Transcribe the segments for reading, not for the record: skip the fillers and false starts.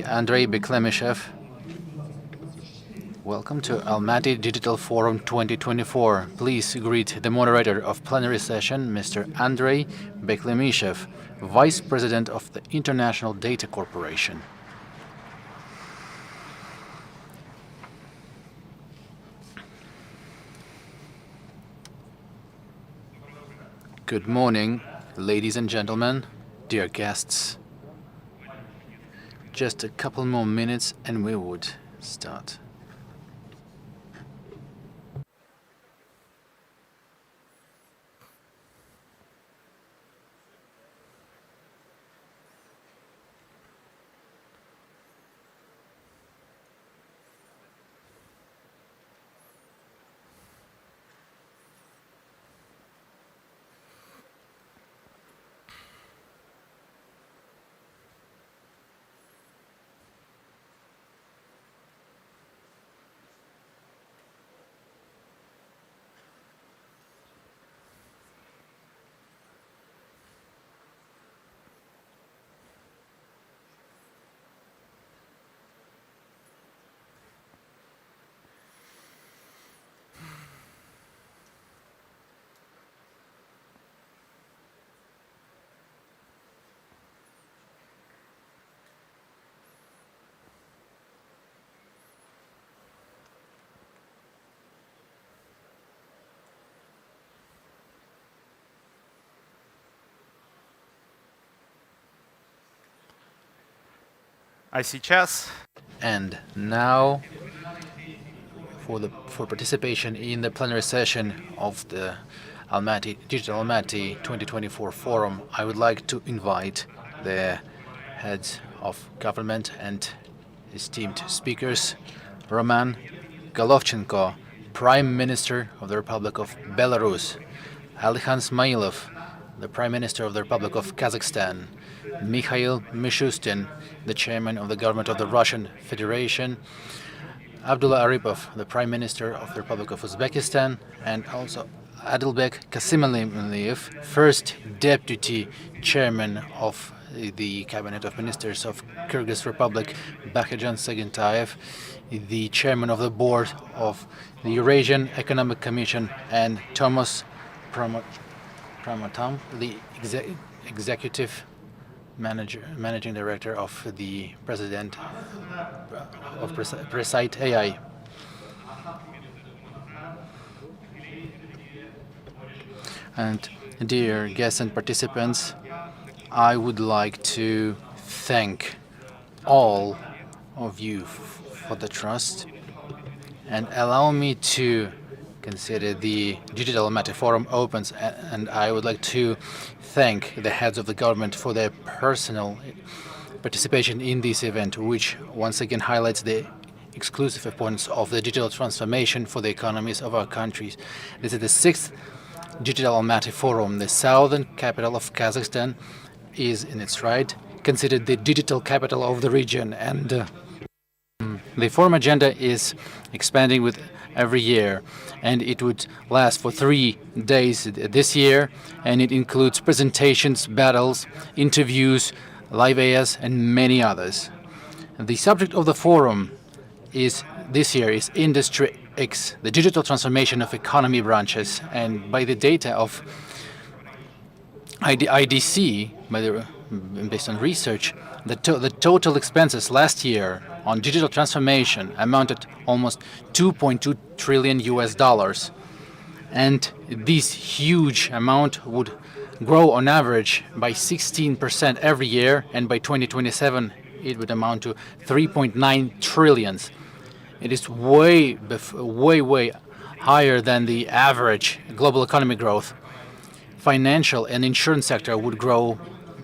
Andrei Beklemishev. Welcome to Almaty Digital Forum 2024. Please greet the moderator of plenary session, Mr. Andrei Beklemishev, Vice President of the International Data Corporation. Good morning, ladies and gentlemen, dear guests. Just a couple more minutes and we would start. And now, for participation in the plenary session of the Digital Almaty 2024 Forum, I would like to invite the heads of government and esteemed speakers: Roman Golovchenko, Prime Minister of the Republic of Belarus; Alexander Smailov, the Prime Minister of the Republic of Kazakhstan; Mikhail Mishustin, the Chairman of the Government of the Russian Federation; Abdullah Aripov, the Prime Minister of the Republic of Uzbekistan; and also Adilbek Kasimaliyev, First Deputy Chairman of the Cabinet of Ministers of Kyrgyz Republic; Bakhajan Sagentayev, the Chairman of the Board of the Eurasian Economic Commission; and Thomas Pramatam, the Executive Managing Director of the President of Presite AI. And dear guests and participants, I would like to thank all of you for the trust, and allow me to consider the Digital Almaty Forum opens, and I would like to thank the heads of the government for their personal participation in this event, which once again highlights the exclusive importance of the digital transformation for the economies of our countries. This is the 6th Digital Almaty Forum. The southern capital of Kazakhstan is in its right considered the digital capital of the region, and the forum agenda is expanding with every year, and it would last for 3 days this year, and it includes presentations, battles, interviews, live AS, and many others. The subject of the forum this year is Industry X, the digital transformation of economy branches, and by the data of IDC, based on research, the total expenses last year on digital transformation amounted almost $2.2 trillion, and this huge amount would grow on average by 16% every year, and by 2027 it would amount to 3.9 trillion. It is way higher than the average global economic growth. Financial and insurance sector would grow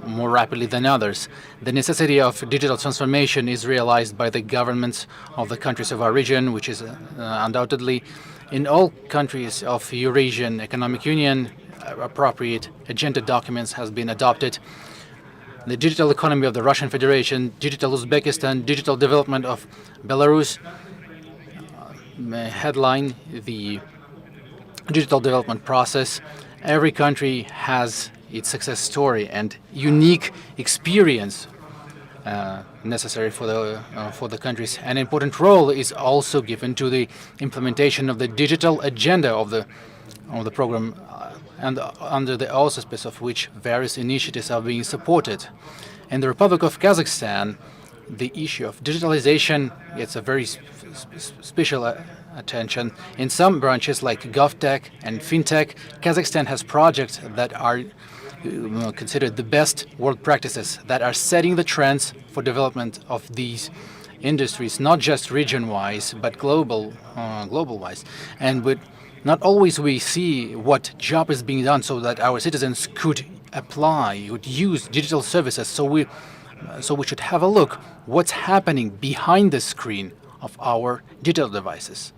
more rapidly than others. The necessity of digital transformation is realized by the governments of the countries of our region, which is undoubtedly in all countries of Eurasian Economic Union. Appropriate agenda documents has been adopted. The digital economy of the Russian Federation, digital Uzbekistan, digital development of Belarus headline the digital development process. Every country has its success story and unique experience necessary for the countries. An important role is also given to the implementation of the digital agenda of the program, and under the auspices of which various initiatives are being supported. In the Republic of Kazakhstan, the issue of digitalization gets a very special attention. In some branches like GovTech and FinTech, Kazakhstan has projects that are considered the best world practices that are setting the trends for development of these industries, not just region-wise, but global-wise. And with not always we see what job is being done so that our citizens could apply, could use digital services. So we should have a look what's happening behind the screen of our digital devices.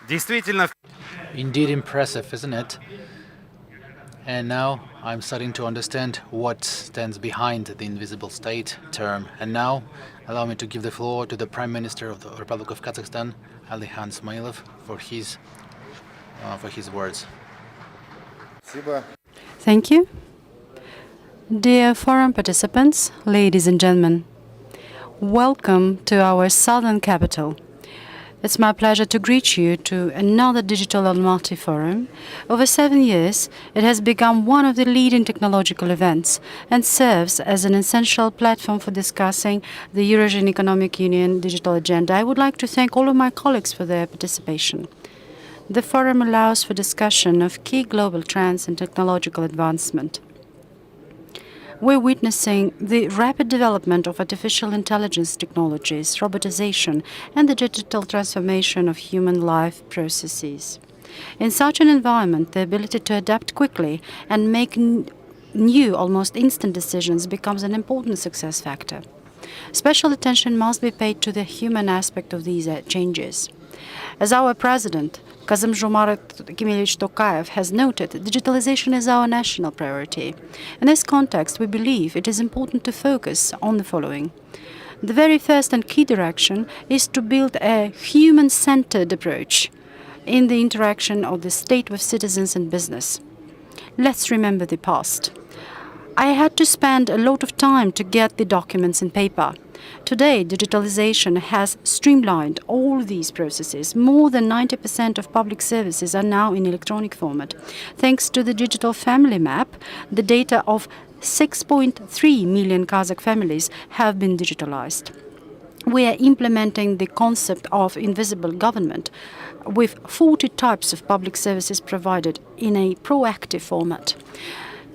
Действительно. Indeed impressive, isn't it? And now I'm starting to understand what stands behind the invisible state term. And now, allow me to give the floor to the Prime Minister of the Republic of Kazakhstan, Alihan Smailov, for his words. Thank you. Dear forum participants, ladies and gentlemen, welcome to our southern capital. It's my pleasure to greet you to another Digital Almaty forum. Over 7 years, it has become one of the leading technological events and serves as an essential platform for discussing the Eurasian Economic Union digital agenda. I would like to thank all of my colleagues for their participation. The forum allows for discussion of key global trends and technological advancement. We're witnessing the rapid development of artificial intelligence technologies, robotization, and the digital transformation of human life processes. In such an environment, the ability to adapt quickly and make new, almost instant decisions becomes an important success factor. Special attention must be paid to the human aspect of these changes. As our president, Kazım-Jomart Kemalievich Tokayev, has noted, digitalization is our national priority. In this context, we believe it is important to focus on the following. The very first and key direction is to build a human-centered approach in the interaction of the state with citizens and business. Let's remember the past. I had to spend a lot of time to get the documents in paper. Today, digitalization has streamlined all these processes. More than 90% of public services are now in electronic format. Thanks to the digital family map, the data of 6.3 million Kazakh families have been digitalized. We are implementing the concept of invisible government with 40 types of public services provided in a proactive format.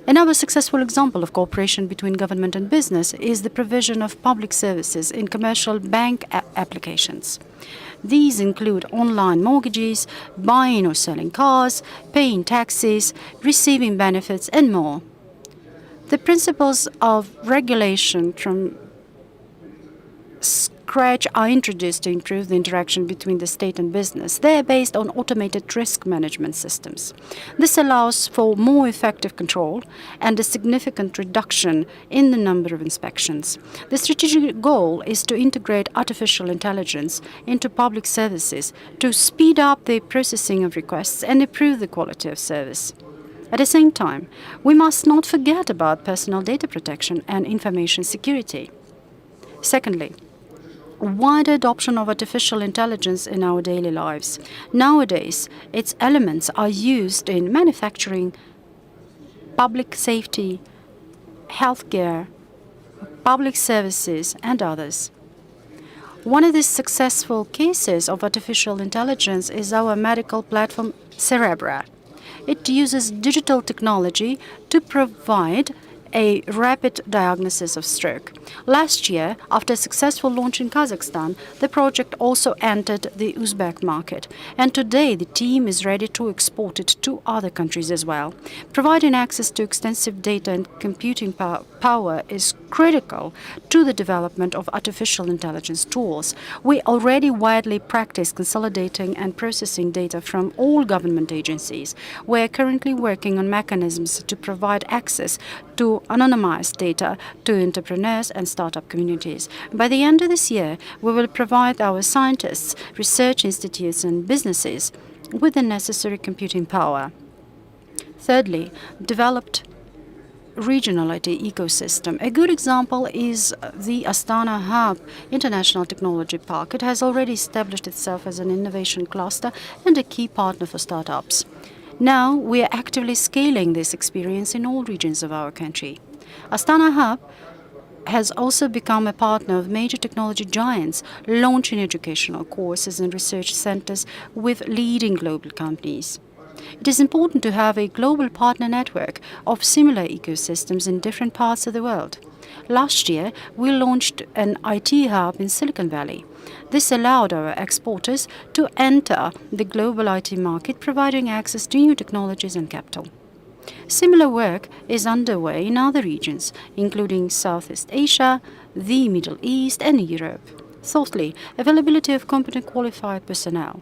Another successful example of cooperation between government and business is the provision of public services in commercial bank applications. These include online mortgages, buying or selling cars, paying taxes, receiving benefits, and more. The principles of regulation from scratch are introduced to improve the interaction between the state and business. They are based on automated risk management systems. This allows for more effective control and a significant reduction in the number of inspections. The strategic goal is to integrate artificial intelligence into public services to speed up the processing of requests and improve the quality of service. At the same time, we must not forget about personal data protection and information security. Secondly, wider adoption of artificial intelligence in our daily lives. Nowadays, its elements are used in manufacturing, public safety, healthcare, public services, and others. One of the successful cases of artificial intelligence is our medical platform Cerebra. It uses digital technology to provide a rapid diagnosis of stroke. Last year, after a successful launch in Kazakhstan, the project also entered the Uzbek market, and today the team is ready to export it to other countries as well. Providing access to extensive data and computing power is critical to the development of artificial intelligence tools. We already widely practice consolidating and processing data from all government agencies. We are currently working on mechanisms to provide access to anonymized data to entrepreneurs and startup communities. By the end of this year, we will provide our scientists, research institutes, and businesses with the necessary computing power. Thirdly, developed regional IT ecosystem. A good example is the Astana Hub International Technology Park. It has already established itself as an innovation cluster and a key partner for startups. Now, we are actively scaling this experience in all regions of our country. Astana Hub has also become a partner of major technology giants, launching educational courses and research centers with leading global companies. It is important to have a global partner network of similar ecosystems in different parts of the world. Last year, we launched an IT hub in Silicon Valley. This allowed our exporters to enter the global IT market, providing access to new technologies and capital. Similar work is underway in other regions, including Southeast Asia, the Middle East, and Europe. Fourthly, availability of competent qualified personnel.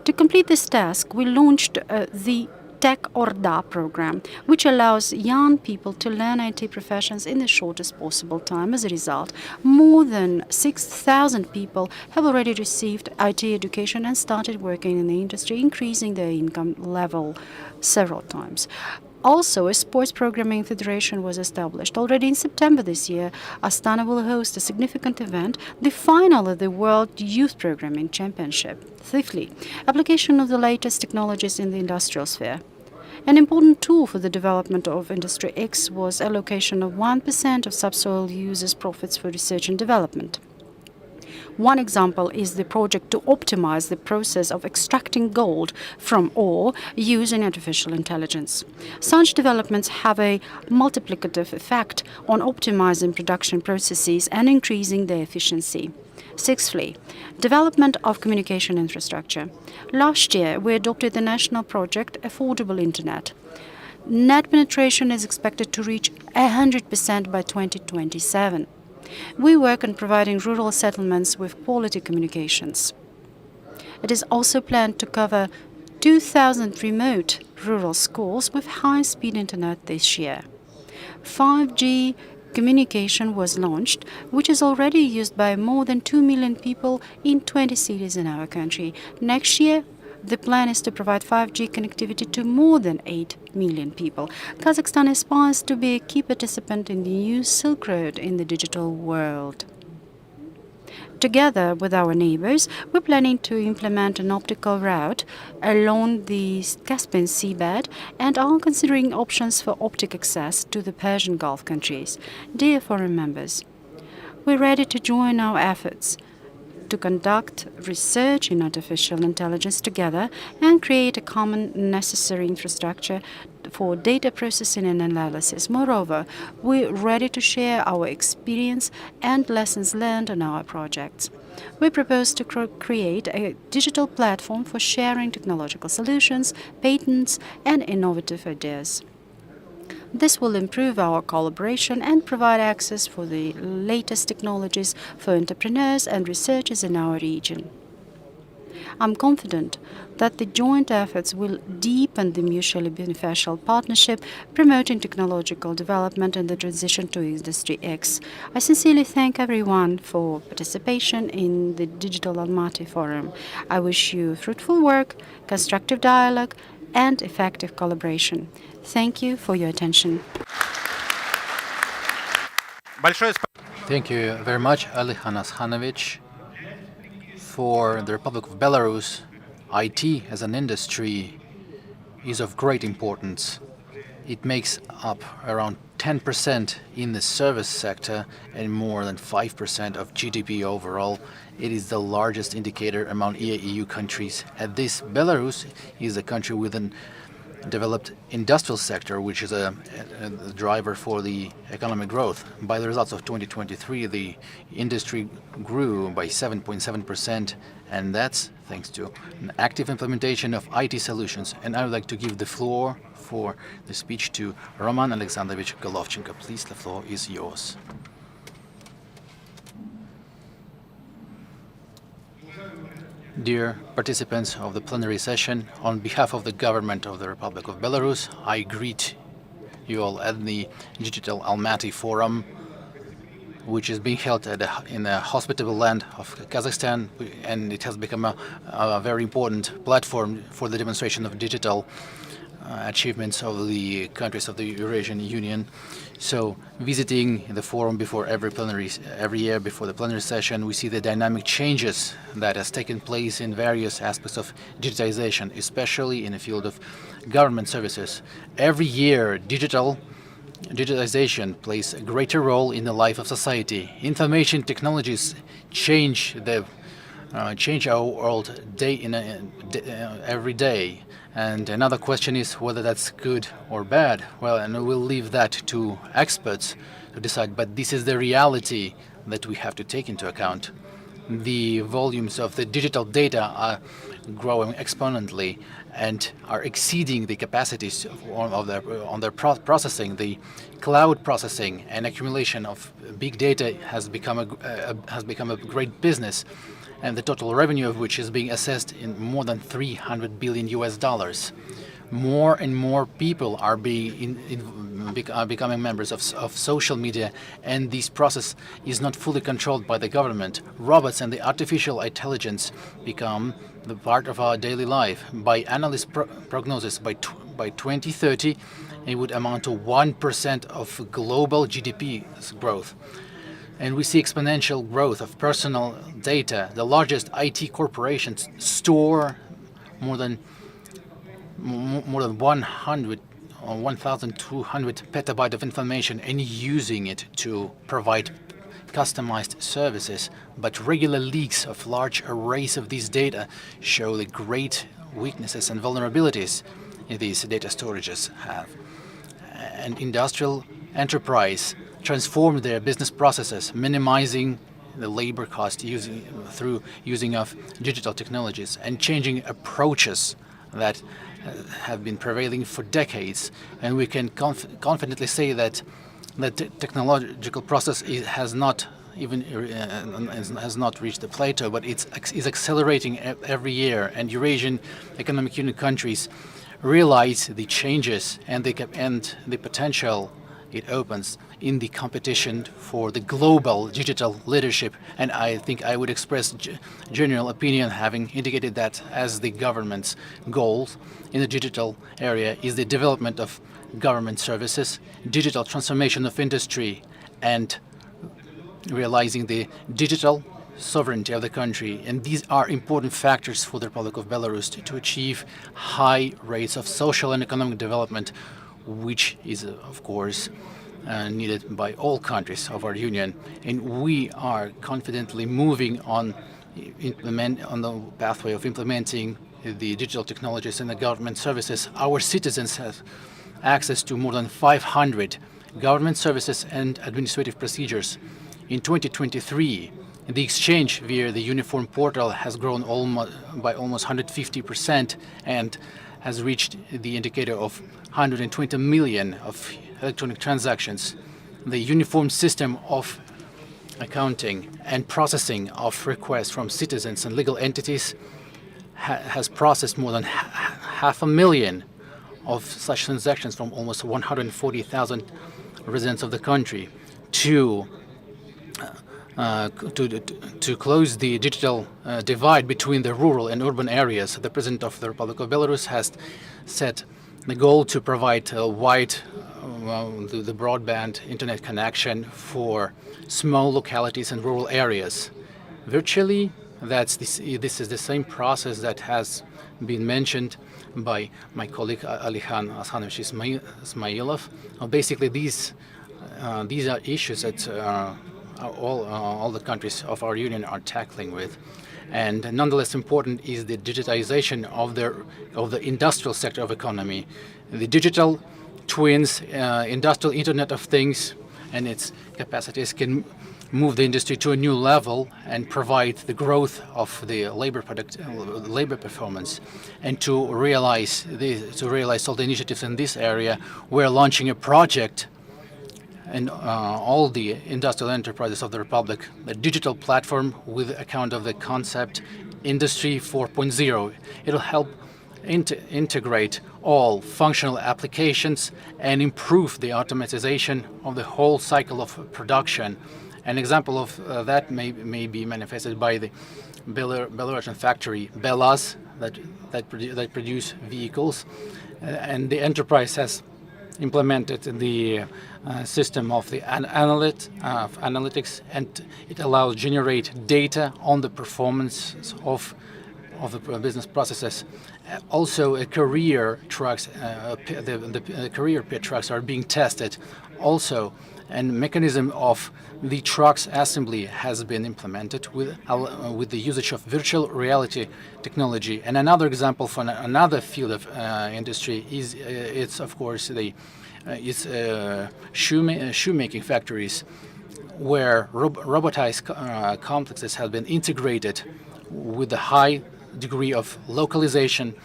To complete this task, we launched the Tech Orda program, which allows young people to learn IT professions in the shortest possible time. As a result, more than 6,000 people have already received IT education and started working in the industry, increasing their income level several times. Also, a sports programming federation was established. Already in September this year, Astana will host a significant event, the final of the World Youth Programming Championship. Fifthly, application of the latest technologies in the industrial sphere. An important tool for the development of Industry X was allocation of 1% of subsoil users' profits for research and development. One example is the project to optimize the process of extracting gold from ore using artificial intelligence. Such developments have a multiplicative effect on optimizing production processes and increasing their efficiency. Sixthly, development of communication infrastructure. Last year, we adopted the national project Affordable Internet. Net penetration is expected to reach 100% by 2027. We work on providing rural settlements with quality communications. It is also planned to cover 2,000 remote rural schools with high-speed internet this year. 5G communication was launched, which is already used by more than 2 million people in 20 cities in our country. Next year, the plan is to provide 5G connectivity to more than 8 million people. Kazakhstan aspires to be a key participant in the new Silk Road in the digital world. Together with our neighbors, we're planning to implement an optical route along the Caspian seabed and are considering options for optic access to the Persian Gulf countries. Dear foreign members, we're ready to join our efforts to conduct research in artificial intelligence together and create a common necessary infrastructure for data processing and analysis. Moreover, we're ready to share our experience and lessons learned on our projects. We propose to create a digital platform for sharing technological solutions, patents, and innovative ideas. This will improve our collaboration and provide access for the latest technologies for entrepreneurs and researchers in our region. I'm confident that the joint efforts will deepen the mutually beneficial partnership, promoting technological development and the transition to Industry X. I sincerely thank everyone for participation in the Digital Almaty Forum. I wish you fruitful work, constructive dialogue, and effective collaboration. Thank you for your attention. Thank you very much, Alihan Ashanovich. For the Republic of Belarus, IT as an industry is of great importance. It makes up around 10% in the service sector and more than 5% of GDP overall. It is the largest indicator among EU countries. At this, Belarus is a country with an developed industrial sector, which is a driver for the economic growth. By the results of 2023, the industry grew by 7.7%, and that's thanks to an active implementation of IT solutions. And I would like to give the floor for the speech to Roman Alexandrovich Golovchenko. Please, the floor is yours. Dear participants of the plenary session, on behalf of the government of the Republic of Belarus, I greet you all at the Digital Almaty Forum, which is being held in the hospitable land of Kazakhstan, and it has become a very important platform for the demonstration of digital achievements of the countries of the Eurasian Union. So, visiting the forum before every year before the plenary session, we see the dynamic changes that has taken place in various aspects of digitization, especially in the field of government services. Every year, digitalization plays a greater role in the life of society. Information technologies change our world every day. And another question is whether that's good or bad. Well, and we'll leave that to experts to decide. But this is the reality that we have to take into account. The volumes of the digital data are growing exponentially and are exceeding the capacities on their processing. The cloud processing and accumulation of big data has become a great business. and the total revenue of which is being assessed in more than 300 billion US dollars. More and more people are becoming members of social media, and this process is not fully controlled by the government. Robots and the artificial intelligence become the part of our daily life. By analyst prognosis, by 2030, it would amount to 1% of global GDP growth. And we see exponential growth of personal data. The largest IT corporations store more than 100 or 1,200 petabyte of information and using it to provide customized services. But regular leaks of large arrays of these data show the great weaknesses and vulnerabilities these data storages have. And industrial enterprise transformed their business processes, minimizing the labor cost through using of digital technologies and changing approaches that have been prevailing for decades. And we can confidently say that the technological process has not reached the plateau, but is accelerating every year. And Eurasian Economic Union countries realize the changes and the potential it opens in the competition for the global digital leadership. And I think I would express general opinion, having indicated that as the government's goals in the digital area is the development of government services, digital transformation of industry, and realizing the digital sovereignty of the country. And these are important factors for the Republic of Belarus to achieve high rates of social and economic development, which is, of course, needed by all countries of our union. And we are confidently moving on the pathway of implementing the digital technologies in the government services. Our citizens have access to more than 500 government services and administrative procedures. In 2023, the exchange via the uniform portal has grown by almost 150% and has reached the indicator of 120 million of electronic transactions. The uniform system of accounting and processing of requests from citizens and legal entities has processed more than 500,000 of such transactions from almost 140,000 residents of the country. To close the digital divide between the rural and urban areas, the President of the Republic of Belarus has set the goal to provide the broadband internet connection for small localities and rural areas. Virtually, this is the same process that has been mentioned by my colleague Alihan Ashanovich Ismailov. Basically, these are issues that all the countries of our union are tackling with. And nonetheless important is the digitization of the industrial sector of economy. The digital twins, industrial Internet of Things and its capacities can move the industry to a new level and provide the growth of the labor performance. And to realize all the initiatives in this area, we're launching a project and all the industrial enterprises of the Republic, a digital platform with account of the concept Industry 4.0. It'll help integrate all functional applications and improve the automatization of the whole cycle of production. An example of that may be manifested by the Belarusian factory Belaz that produce vehicles, and the enterprise has implemented the system of the analytics, and it allows generate data on the performance of the business processes. Also, career trucks, the career pit trucks are being tested. Also, and mechanism of the trucks assembly has been implemented with the usage of virtual reality technology. And another example for another field of industry is it's of course the shoemaking factories, where robotized complexes have been integrated with a high degree of localization.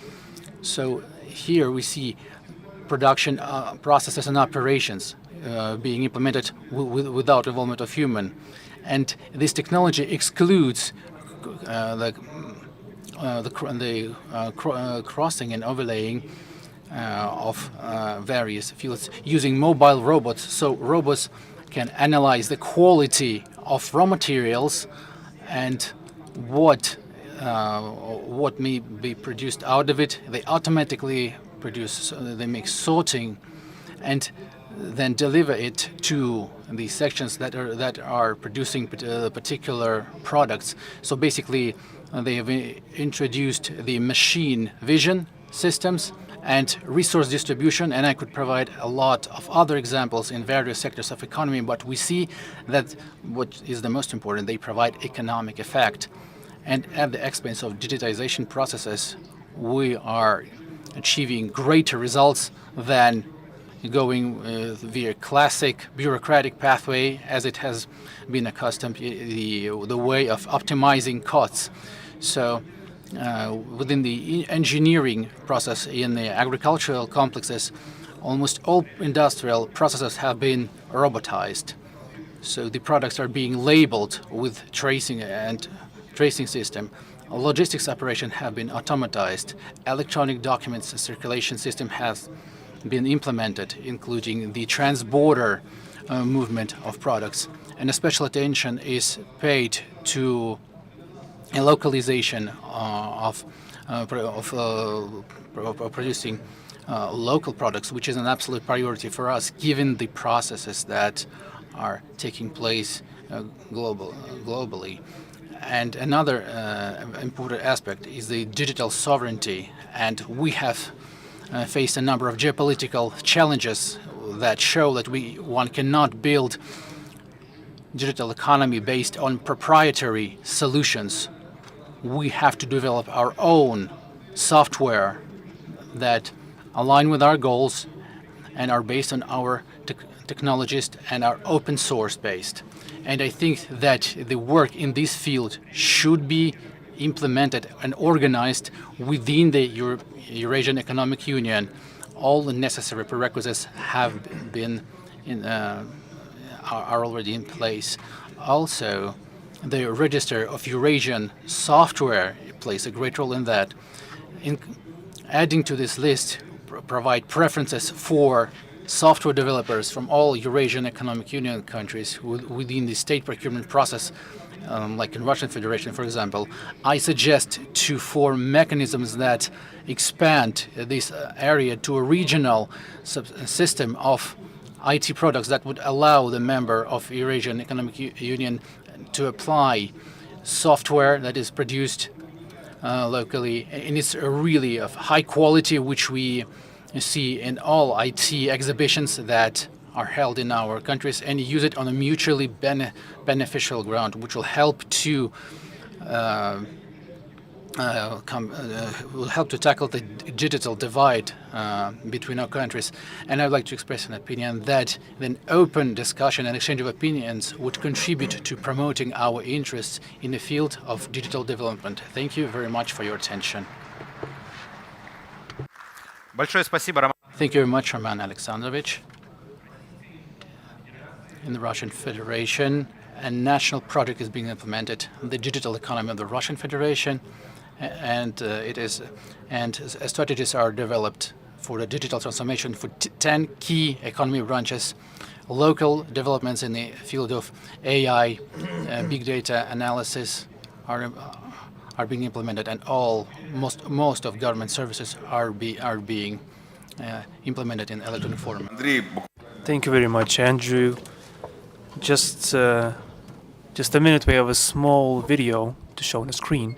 So here we see production processes and operations being implemented without involvement of human. And this technology excludes crossing and overlaying of various fields using mobile robots. So robots can analyze the quality of raw materials and what may be produced out of it. They automatically produce, they make sorting, and then deliver it to the sections that are producing particular products. So basically, they have introduced the machine vision systems and resource distribution, and I could provide a lot of other examples in various sectors of economy, but we see that what is the most important, they provide economic effect. And at the expense of digitization processes, we are achieving greater results than going via classic bureaucratic pathway as it has been accustomed, the way of optimizing costs. So within the engineering process in the agricultural complexes, almost all industrial processes have been robotized. So the products are being labeled with tracing system. Logistics operation have been automatized. Electronic documents circulation system has been implemented, including the trans-border movement of products. And a special attention is paid to a localization of producing local products, which is an absolute priority for us, given the processes that are taking place globally. And another important aspect is the digital sovereignty, and we have faced a number of geopolitical challenges that show that one cannot build digital economy based on proprietary solutions. We have to develop our own software that align with our goals and are based on our technologies and are open source based. And I think that the work in this field should be implemented and organized within the Eurasian Economic Union. All the necessary prerequisites have been are already in place. Also, the register of Eurasian software plays a great role in that. In adding to this list, provide preferences for software developers from all Eurasian Economic Union countries within the state procurement process, like in Russian Federation, for example. I suggest to form mechanisms that expand this area to a regional system of IT products that would allow the member of Eurasian Economic Union to apply software that is produced locally, and it's really of high quality, which we see in all IT exhibitions that are held in our countries, and use it on a mutually beneficial ground, which will help to tackle the digital divide between our countries. And I'd like to express an opinion that an open discussion and exchange of opinions would contribute to promoting our interests in the field of digital development. Thank you very much for your attention. Thank you very much, Roman Alexandrovich. In the Russian Federation, a national project is being implemented, the digital economy of the Russian Federation, and strategies are developed for the digital transformation for 10 key economy branches. Local developments in the field of AI, big data analysis are being implemented, and most of government services are being implemented in electronic form. Thank you very much, Andrew. Just a minute, we have a small video to show on the screen.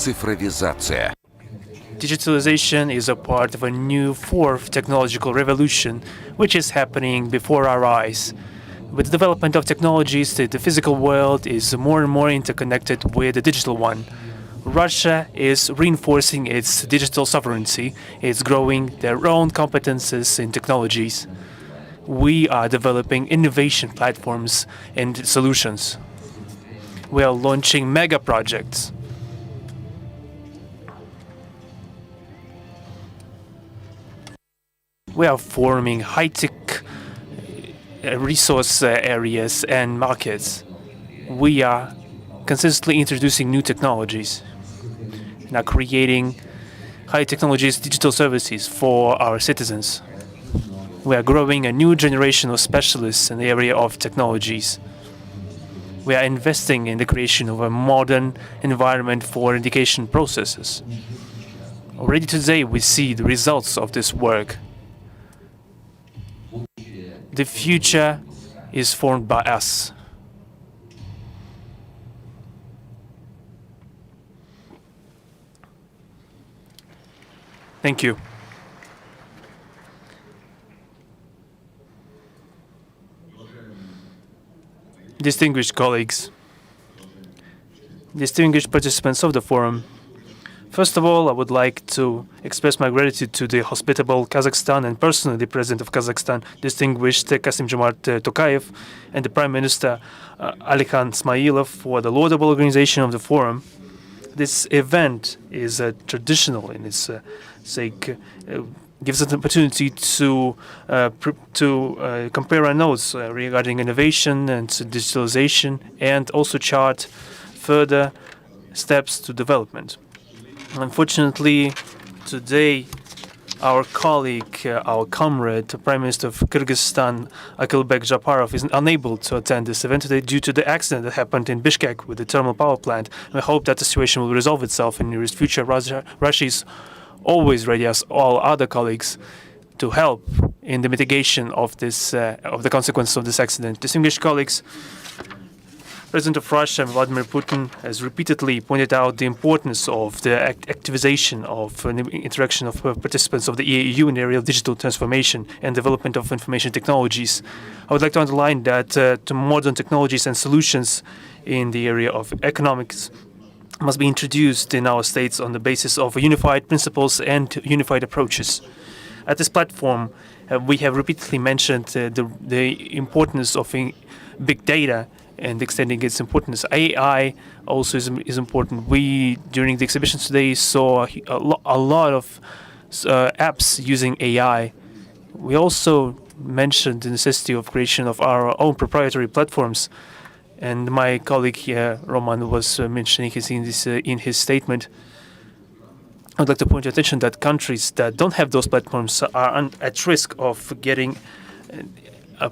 Цифровизация. Digitalization is a part of a new fourth technological revolution, which is happening before our eyes. With the development of technologies, the physical world is more and more interconnected with the digital one. Russia is reinforcing its digital sovereignty. It's growing their own competences in technologies. We are developing innovation platforms and solutions. We are launching mega projects. We are forming high-tech resource areas and markets. We are consistently introducing new technologies and are creating high technologies digital services for our citizens. We are growing a new generation of specialists in the area of technologies. We are investing in the creation of a modern environment for education processes. Already today we see the results of this work. The future is formed by us. Thank you. Distinguished colleagues, distinguished participants of the forum, first of all, I would like to express my gratitude to the hospitable Kazakhstan and personally the President of Kazakhstan, distinguished Kassym-Jomart Tokayev, and the Prime Minister Alikhan Smailov for the laudable organization of the forum. This event is traditional in its sake. Gives us an opportunity to compare our notes regarding innovation and digitalization, and also chart further steps to development. Unfortunately, today, our colleague, our comrade, the Prime Minister of Kyrgyzstan, Akilbek Japarov, is unable to attend this event today due to the accident that happened in Bishkek with the thermal power plant. We hope that the situation will resolve itself in the nearest future. Russia is always ready, as all other colleagues, to help in the mitigation of this of the consequences of this accident. Distinguished colleagues, President of Russia, Vladimir Putin, has repeatedly pointed out the importance of the activization of the interaction of participants of the EAU in the area of digital transformation and development of information technologies. I would like to underline that to modern technologies and solutions in the area of economics must be introduced in our states on the basis of unified principles and unified approaches. At this platform, we have repeatedly mentioned the importance of big data and extending its importance. AI also is important. We, during the exhibitions today, saw a lot of apps using AI. We also mentioned the necessity of creation of our own proprietary platforms. And my colleague here, Roman, was mentioning in his statement. I'd like to point your attention that countries that don't have those platforms are at risk of getting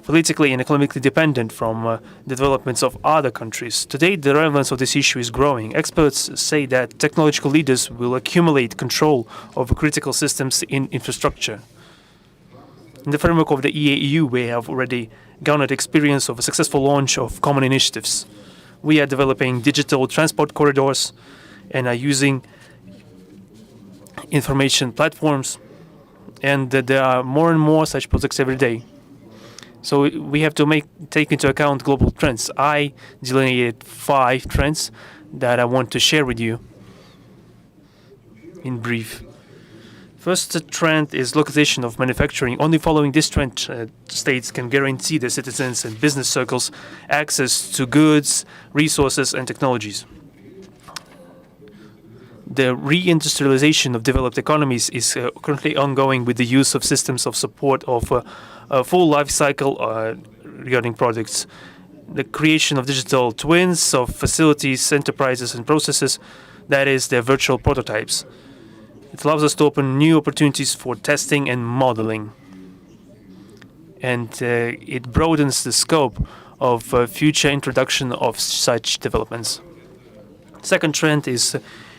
politically and economically dependent from the developments of other countries. Today, the relevance of this issue is growing. Experts say that technological leaders will accumulate control over critical systems in infrastructure. In the framework of the EAU, we have already garnered experience of a successful launch of common initiatives. We are developing digital transport corridors and are using information platforms, and there are more and more such projects every day. So we have to take into account global trends. I delineated 5 trends that I want to share with you in brief. First trend is localization of manufacturing. Only following this trend, states can guarantee their citizens and business circles access to goods, resources, and technologies. The reindustrialization of developed economies is currently ongoing with the use of systems of support of a full life cycle regarding products. The creation of digital twins of facilities, enterprises, and processes, that is, their virtual prototypes. It allows us to open new opportunities for testing and modeling. And it broadens the scope of future introduction of such developments. Second trend is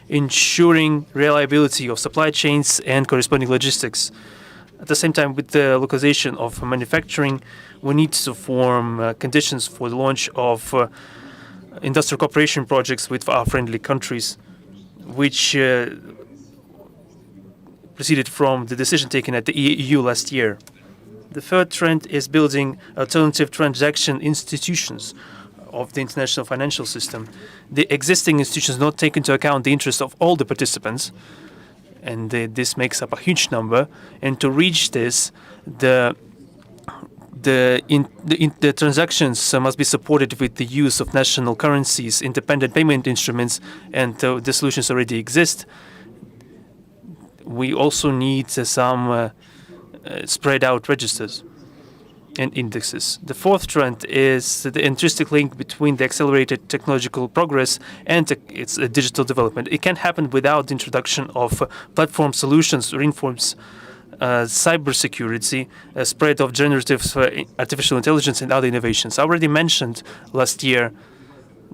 ensuring reliability of supply chains and corresponding logistics. At the same time, with the localization of manufacturing, we need to form conditions for the launch of industrial cooperation projects with our friendly countries, which proceeded from the decision taken at the EU last year. The third trend is building alternative transaction institutions. of the international financial system. The existing institutions not take into account the interest of all the participants, and this makes up a huge number. And to reach this, the transactions must be supported with the use of national currencies, independent payment instruments, and the solutions already exist. We also need some spread out registers and indexes. The fourth trend is the intrinsic link between the accelerated technological progress and its digital development. It can't happen without the introduction of platform solutions, reinforce cybersecurity, spread of generative artificial intelligence, and other innovations. I already mentioned last year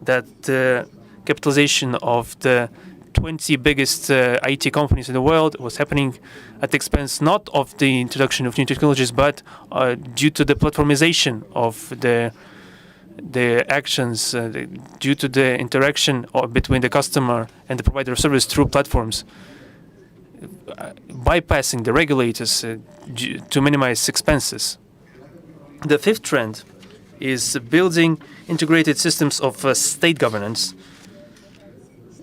that the capitalization of the 20 biggest IT companies in the world was happening at the expense not of the introduction of new technologies, but due to the platformization of the actions, due to the interaction between the customer and the provider of service through platforms, bypassing the regulators to minimize expenses. The fifth trend is building integrated systems of state governance,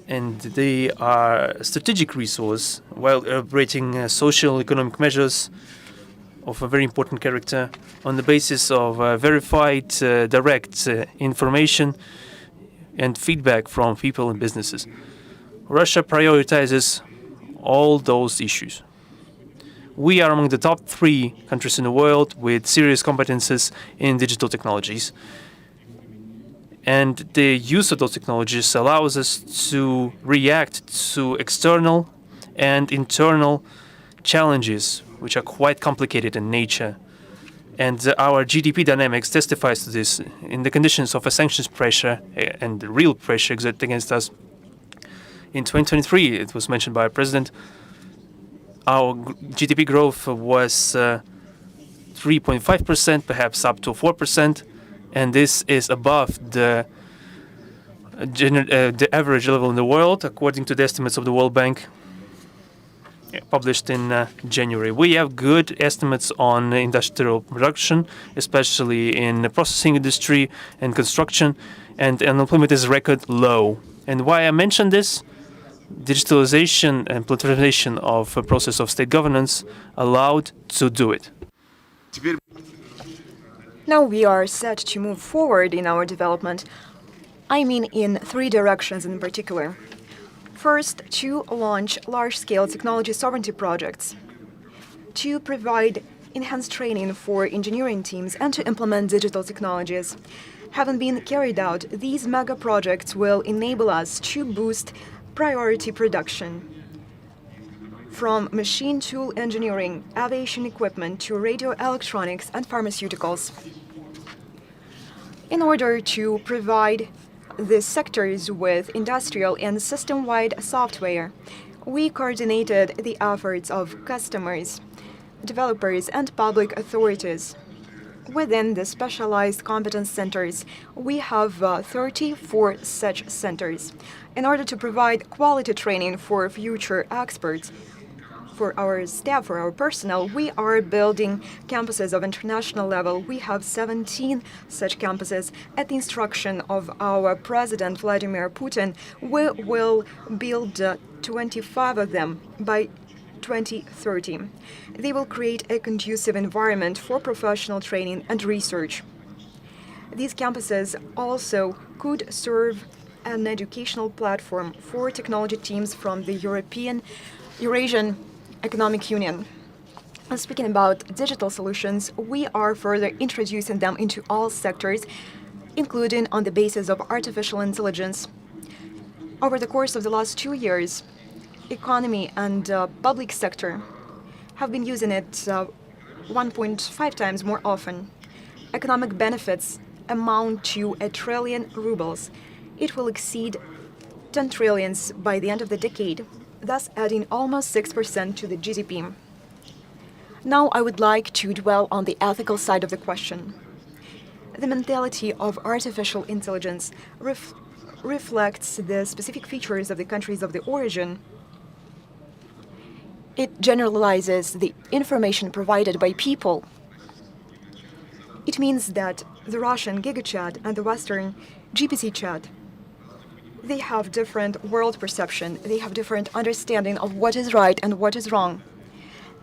and they are a strategic resource while elaborating social economic measures of a very important character on the basis of verified direct information and feedback from people and businesses. Russia prioritizes all those issues. We are among the top 3 countries in the world with serious competences in digital technologies. And the use of those technologies allows us to react to external and internal challenges, which are quite complicated in nature. And our GDP dynamics testifies to this. In the conditions of a sanctions pressure and the real pressure exerted against us, in 2023, it was mentioned by our president, our GDP growth was 3.5%, perhaps up to 4%. And this is above the average level in the world, according to the estimates of the World Bank, published in January. We have good estimates on industrial production, especially in the processing industry and construction, and unemployment is record low. And why I mention this? Digitalization and platformization of a process of state governance allowed to do it. Now we are set to move forward in our development. I mean in 3 directions in particular. First, to launch large-scale technology sovereignty projects, to provide enhanced training for engineering teams, and to implement digital technologies. Having been carried out, these mega projects will enable us to boost priority production, from machine tool engineering, aviation equipment, to radio electronics and pharmaceuticals. In order to provide these sectors with industrial and system-wide software, we coordinated the efforts of customers, developers, and public authorities. Within the specialized competence centers, we have 34 such centers. In order to provide quality training for future experts, for our staff, for our personnel, we are building campuses of international level. We have 17 such campuses. At the instruction of our President Vladimir Putin, we will build 25 of them by 2030. They will create a conducive environment for professional training and research. These campuses also could serve an educational platform for technology teams from the Eurasian Economic Union. And speaking about digital solutions, we are further introducing them into all sectors, including on the basis of artificial intelligence. Over the course of the last 2 years, economy and public sector have been using it 1.5 times more often. Economic benefits amount to 1 trillion rubles. It will exceed 10 trillions by the end of the decade, thus adding almost 6% to the GDP. Now I would like to dwell on the ethical side of the question. The mentality of artificial intelligence reflects the specific features of the countries of the origin. It generalizes the information provided by people. It means that the Russian GigaChat and the Western GPC chat, they have different world perception, they have different understanding of what is right and what is wrong.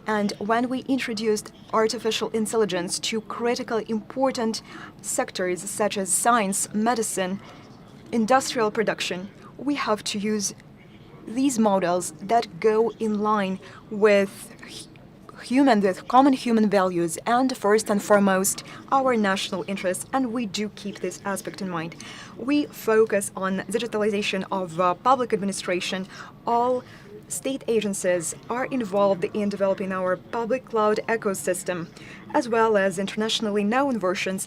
And when we introduced artificial intelligence to critically important sectors such as science, medicine, industrial production, we have to use these models that go in line with common human values and first and foremost our national interests, and we do keep this aspect in mind. We focus on digitalization of public administration. All state agencies are involved in developing our public cloud ecosystem, as well as internationally known versions.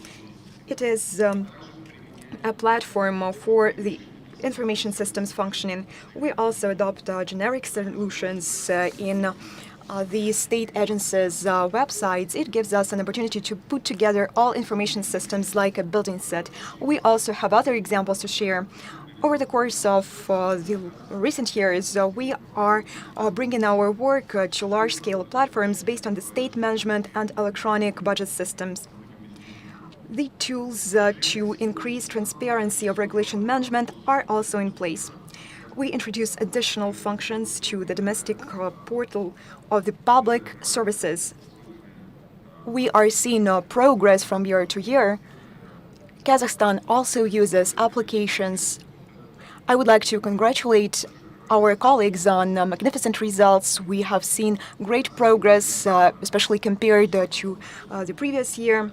It is a platform for the information systems functioning. We also adopt generic solutions in the state agencies' websites. It gives us an opportunity to put together all information systems like a building set. We also have other examples to share. Over the course of the recent years, we are bringing our work to large-scale platforms based on the state management and electronic budget systems. The tools to increase transparency of regulation management are also in place. We introduce additional functions to the domestic portal of the public services. We are seeing progress from year to year. Kazakhstan also uses applications. I would like to congratulate our colleagues on magnificent results. We have seen great progress, especially compared to the previous year.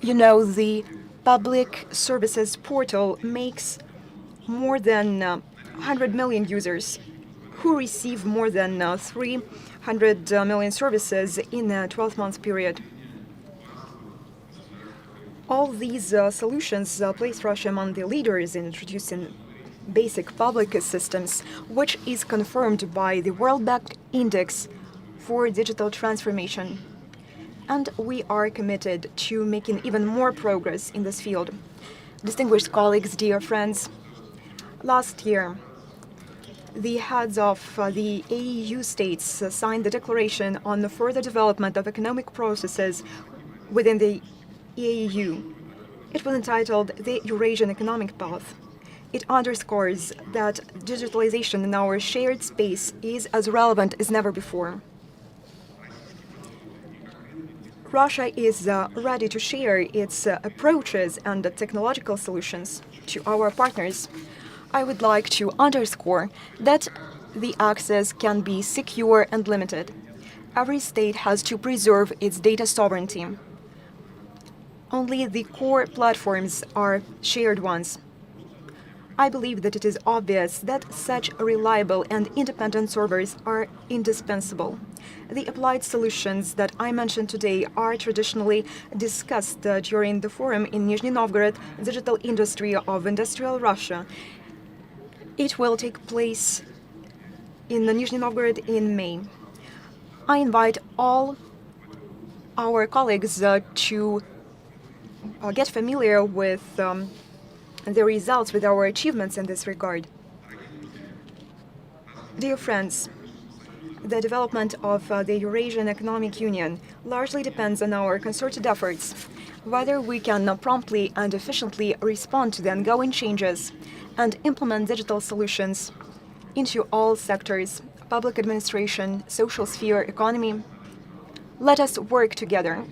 You know, the public services portal makes more than 100 million users who receive more than 300 million services in a 12-month period. All these solutions place Russia among the leaders in introducing basic public systems, which is confirmed by the World Bank Index for Digital Transformation. And we are committed to making even more progress in this field. Distinguished colleagues, dear friends, last year, the heads of the AEU states signed the declaration on the further development of economic processes within the AEU. It was entitled the Eurasian Economic Path. It underscores that digitalization in our shared space is as relevant as never before. Russia is ready to share its approaches and technological solutions to our partners. I would like to underscore that the access can be secure and limited. Every state has to preserve its data sovereignty. Only the core platforms are shared ones. I believe that it is obvious that such reliable and independent servers are indispensable. The applied solutions that I mentioned today are traditionally discussed during the forum in Nizhny Novgorod, Digital Industry of Industrial Russia. It will take place in Nizhny Novgorod in May. I invite all our colleagues to get familiar with the results, with our achievements in this regard. Dear friends, the development of the Eurasian Economic Union largely depends on our concerted efforts. Whether we can promptly and efficiently respond to the ongoing changes and implement digital solutions into all sectors, public administration, social sphere, economy, let us work together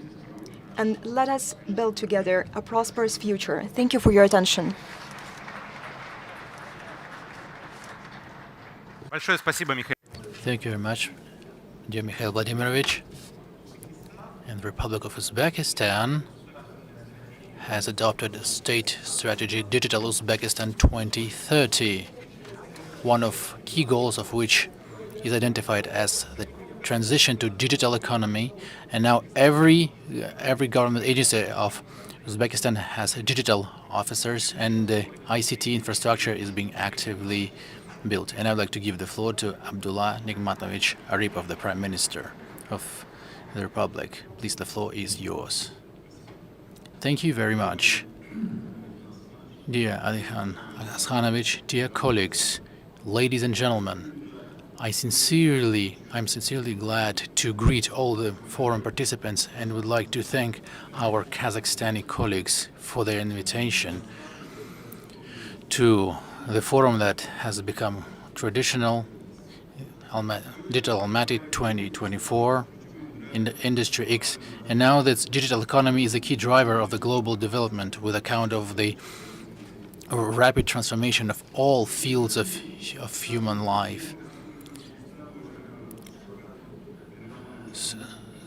and let us build together a prosperous future. Thank you for your attention. Большое спасибо, Михаил. Thank you very much, dear Mikhail Vladimirovich. And the Republic of Uzbekistan has adopted a state strategy, Digital Uzbekistan 2030, one of key goals of which is identified as the transition to digital economy. And now every government agency of Uzbekistan has digital officers, and the ICT infrastructure is being actively built. And I'd like to give the floor to Abdullah Nigmatovich Aripov, the Prime Minister of the Republic. Please, the floor is yours. Thank you very much. Dear Alihan Agashanovich, dear colleagues, ladies and gentlemen, I'm sincerely glad to greet all the forum participants and would like to thank our Kazakhstani colleagues for their invitation to the forum that has become traditional, Digital Almaty 2024 in the Industry X, and now that digital economy is a key driver of the global development with account of the rapid transformation of all fields of human life.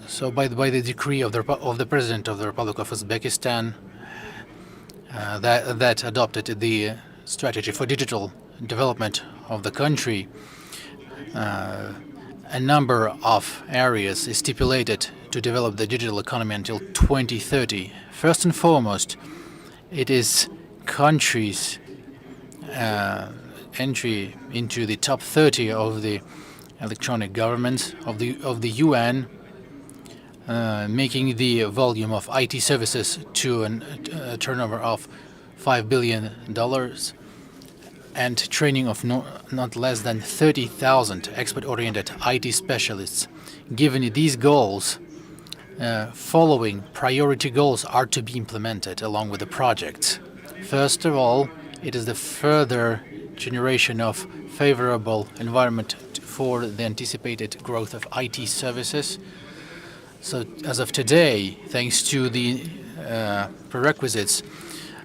So by the decree of the President of the Republic of Uzbekistan that adopted the strategy for digital development of the country, a number of areas is stipulated to develop the digital economy until 2030. First and foremost, it is countries' entry into the top 30 of the electronic governments of the UN, making the volume of IT services to a turnover of $5 billion, and training of not less than 30,000 expert-oriented IT specialists. Given these goals, following priority goals are to be implemented along with the projects. First of all, it is the further generation of favorable environment for the anticipated growth of IT services. So as of today, thanks to the prerequisites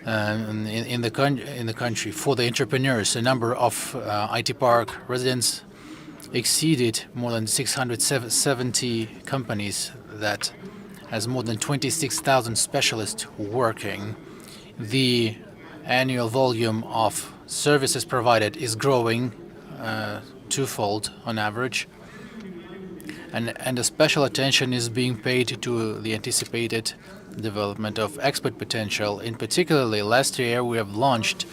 in the country for the entrepreneurs, the number of IT park residents exceeded more than 670 companies that has more than 26,000 specialists working. The annual volume of services provided is growing twofold on average, and a special attention is being paid to the anticipated development of export potential. In particularly, last year we have launched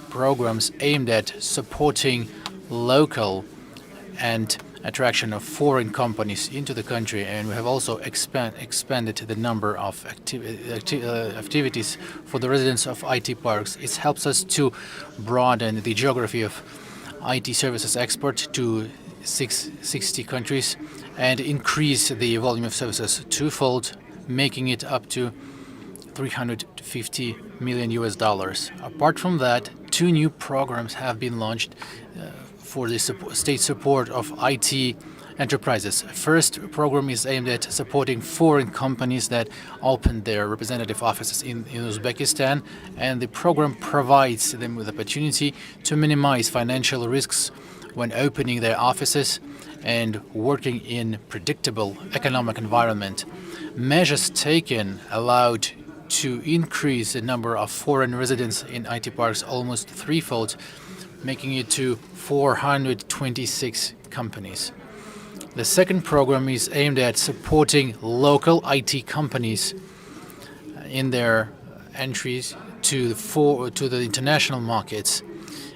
programs aimed at supporting local and attraction of foreign companies into the country, and we have also expanded the number of activities for the residents of IT parks. It helps us to broaden the geography of IT services export to 60 countries and increase the volume of services twofold, making it up to $350 million. Apart from that, two new programs have been launched for the state support of IT enterprises. First program is aimed at supporting foreign companies that opened their representative offices in Uzbekistan, and the program provides them with the opportunity to minimize financial risks when opening their offices and working in predictable economic environment. Measures taken allowed to increase the number of foreign residents in IT parks almost threefold, making it to 426 companies. The second program is aimed at supporting local IT companies in their entries to the international markets.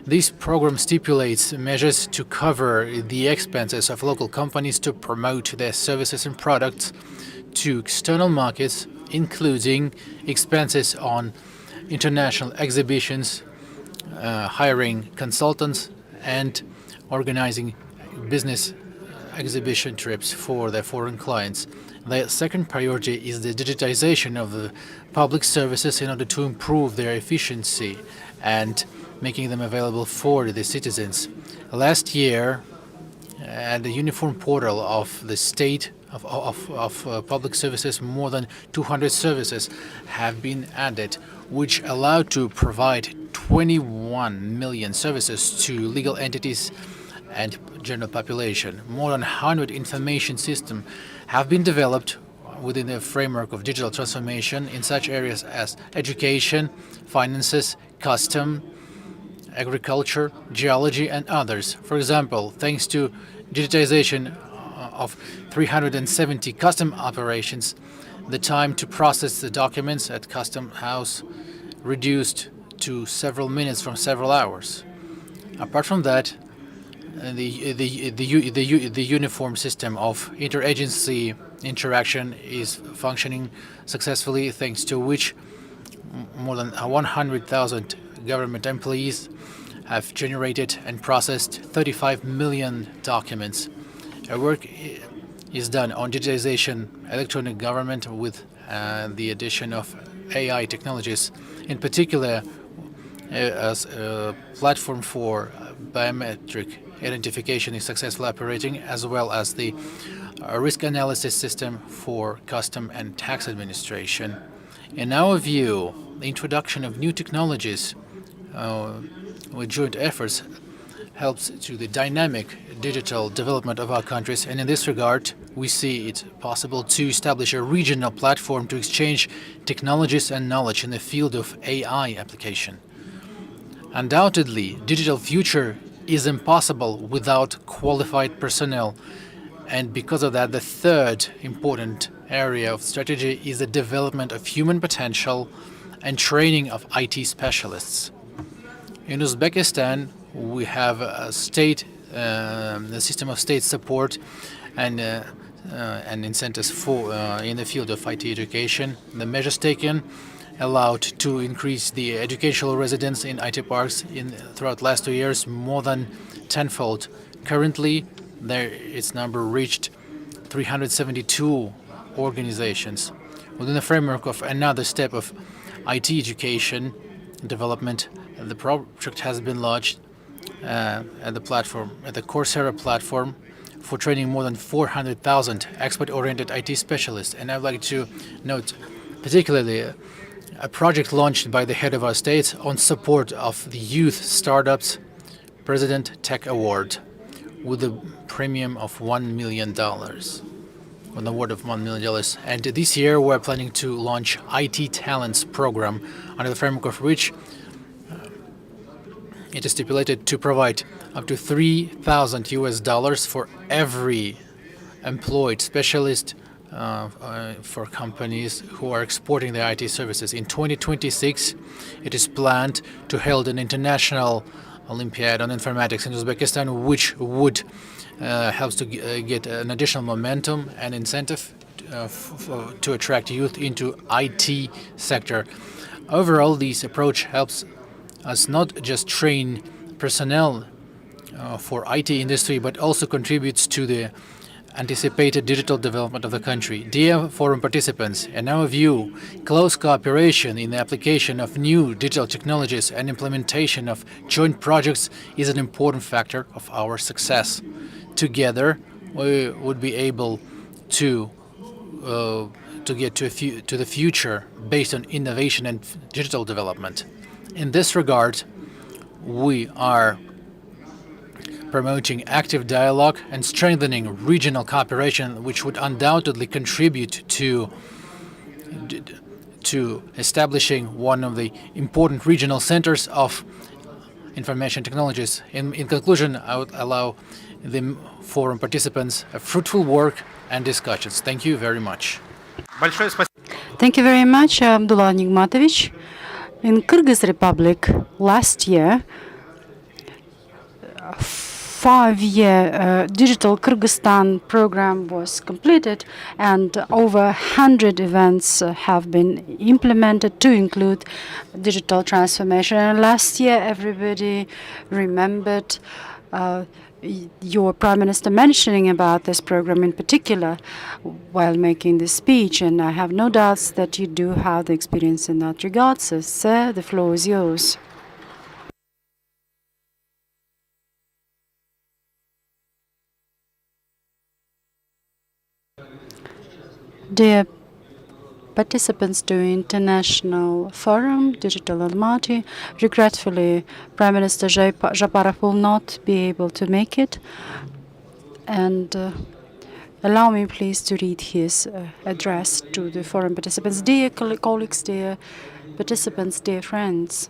This program stipulates measures to cover the expenses of local companies to promote their services and products to external markets, including expenses on international exhibitions, hiring consultants, and organizing business exhibition trips for their foreign clients. The second priority is the digitization of the public services in order to improve their efficiency and making them available for the citizens. Last year, at the uniform portal of the state of public services, more than 200 services have been added, which allow to provide 21 million services to legal entities and general population. More than 100 information systems have been developed within the framework of digital transformation in such areas as education, finances, custom, agriculture, geology, and others. For example, thanks to digitization of 370 custom operations, the time to process the documents at custom house reduced to several minutes from several hours. Apart from that, the uniform system of interagency interaction is functioning successfully, thanks to which more than 100,000 government employees have generated and processed 35 million documents. Our work is done on digitization, electronic government with the addition of AI technologies, in particular as a platform for biometric identification is successfully operating, as well as the risk analysis system for custom and tax administration. In our view, the introduction of new technologies with joint efforts helps to the dynamic digital development of our countries, and in this regard, we see it possible to establish a regional platform to exchange technologies and knowledge in the field of AI application. Undoubtedly, digital future is impossible without qualified personnel, and because of that, the third important area of strategy is the development of human potential and training of IT specialists. In Uzbekistan, we have a system of state support and incentives for in the field of IT education. The measures taken allowed to increase the educational residents in IT parks throughout last 2 years more than tenfold. Currently, its number reached 372 organizations. Within the framework of another step of IT education development, the project has been launched at the Coursera platform for training more than 400,000 expert-oriented IT specialists. And I'd like to note particularly a project launched by the head of our state on support of the Youth Startups President Tech Award with a premium of $1 million. An award of $1 million. And this year we're planning to launch IT Talents program, under the framework of which it is stipulated to provide up to $3,000 for every employed specialist for companies who are exporting their IT services. In 2026, it is planned to hold an international Olympiad on informatics in Uzbekistan, which would help to get an additional momentum and incentive to attract youth into IT sector. Overall, this approach helps us not just train personnel for IT industry, but also contributes to the anticipated digital development of the country. Dear forum participants, in our view, close cooperation in the application of new digital technologies and implementation of joint projects is an important factor of our success. Together, we would be able to get to the future based on innovation and digital development. In this regard, we are promoting active dialogue and strengthening regional cooperation, which would undoubtedly contribute to establishing one of the important regional centers of information technologies. In conclusion, I would allow the forum participants a fruitful work and discussions. Thank you very much. Thank you very much, Abdullah Nigmatovich. In Kyrgyz Republic last year, 5-year Digital Kyrgyzstan program was completed, and over 100 events have been implemented to include digital transformation. And last year, everybody remembered your Prime Minister mentioning about this program in particular while making this speech, and I have no doubts that you do have the experience in that regard. So, sir, the floor is yours. Dear participants to International Forum, Digital Almaty, regretfully, Prime Minister Japarov will not be able to make it. And allow me, please, to read his address to the forum participants. Dear colleagues, dear participants, dear friends,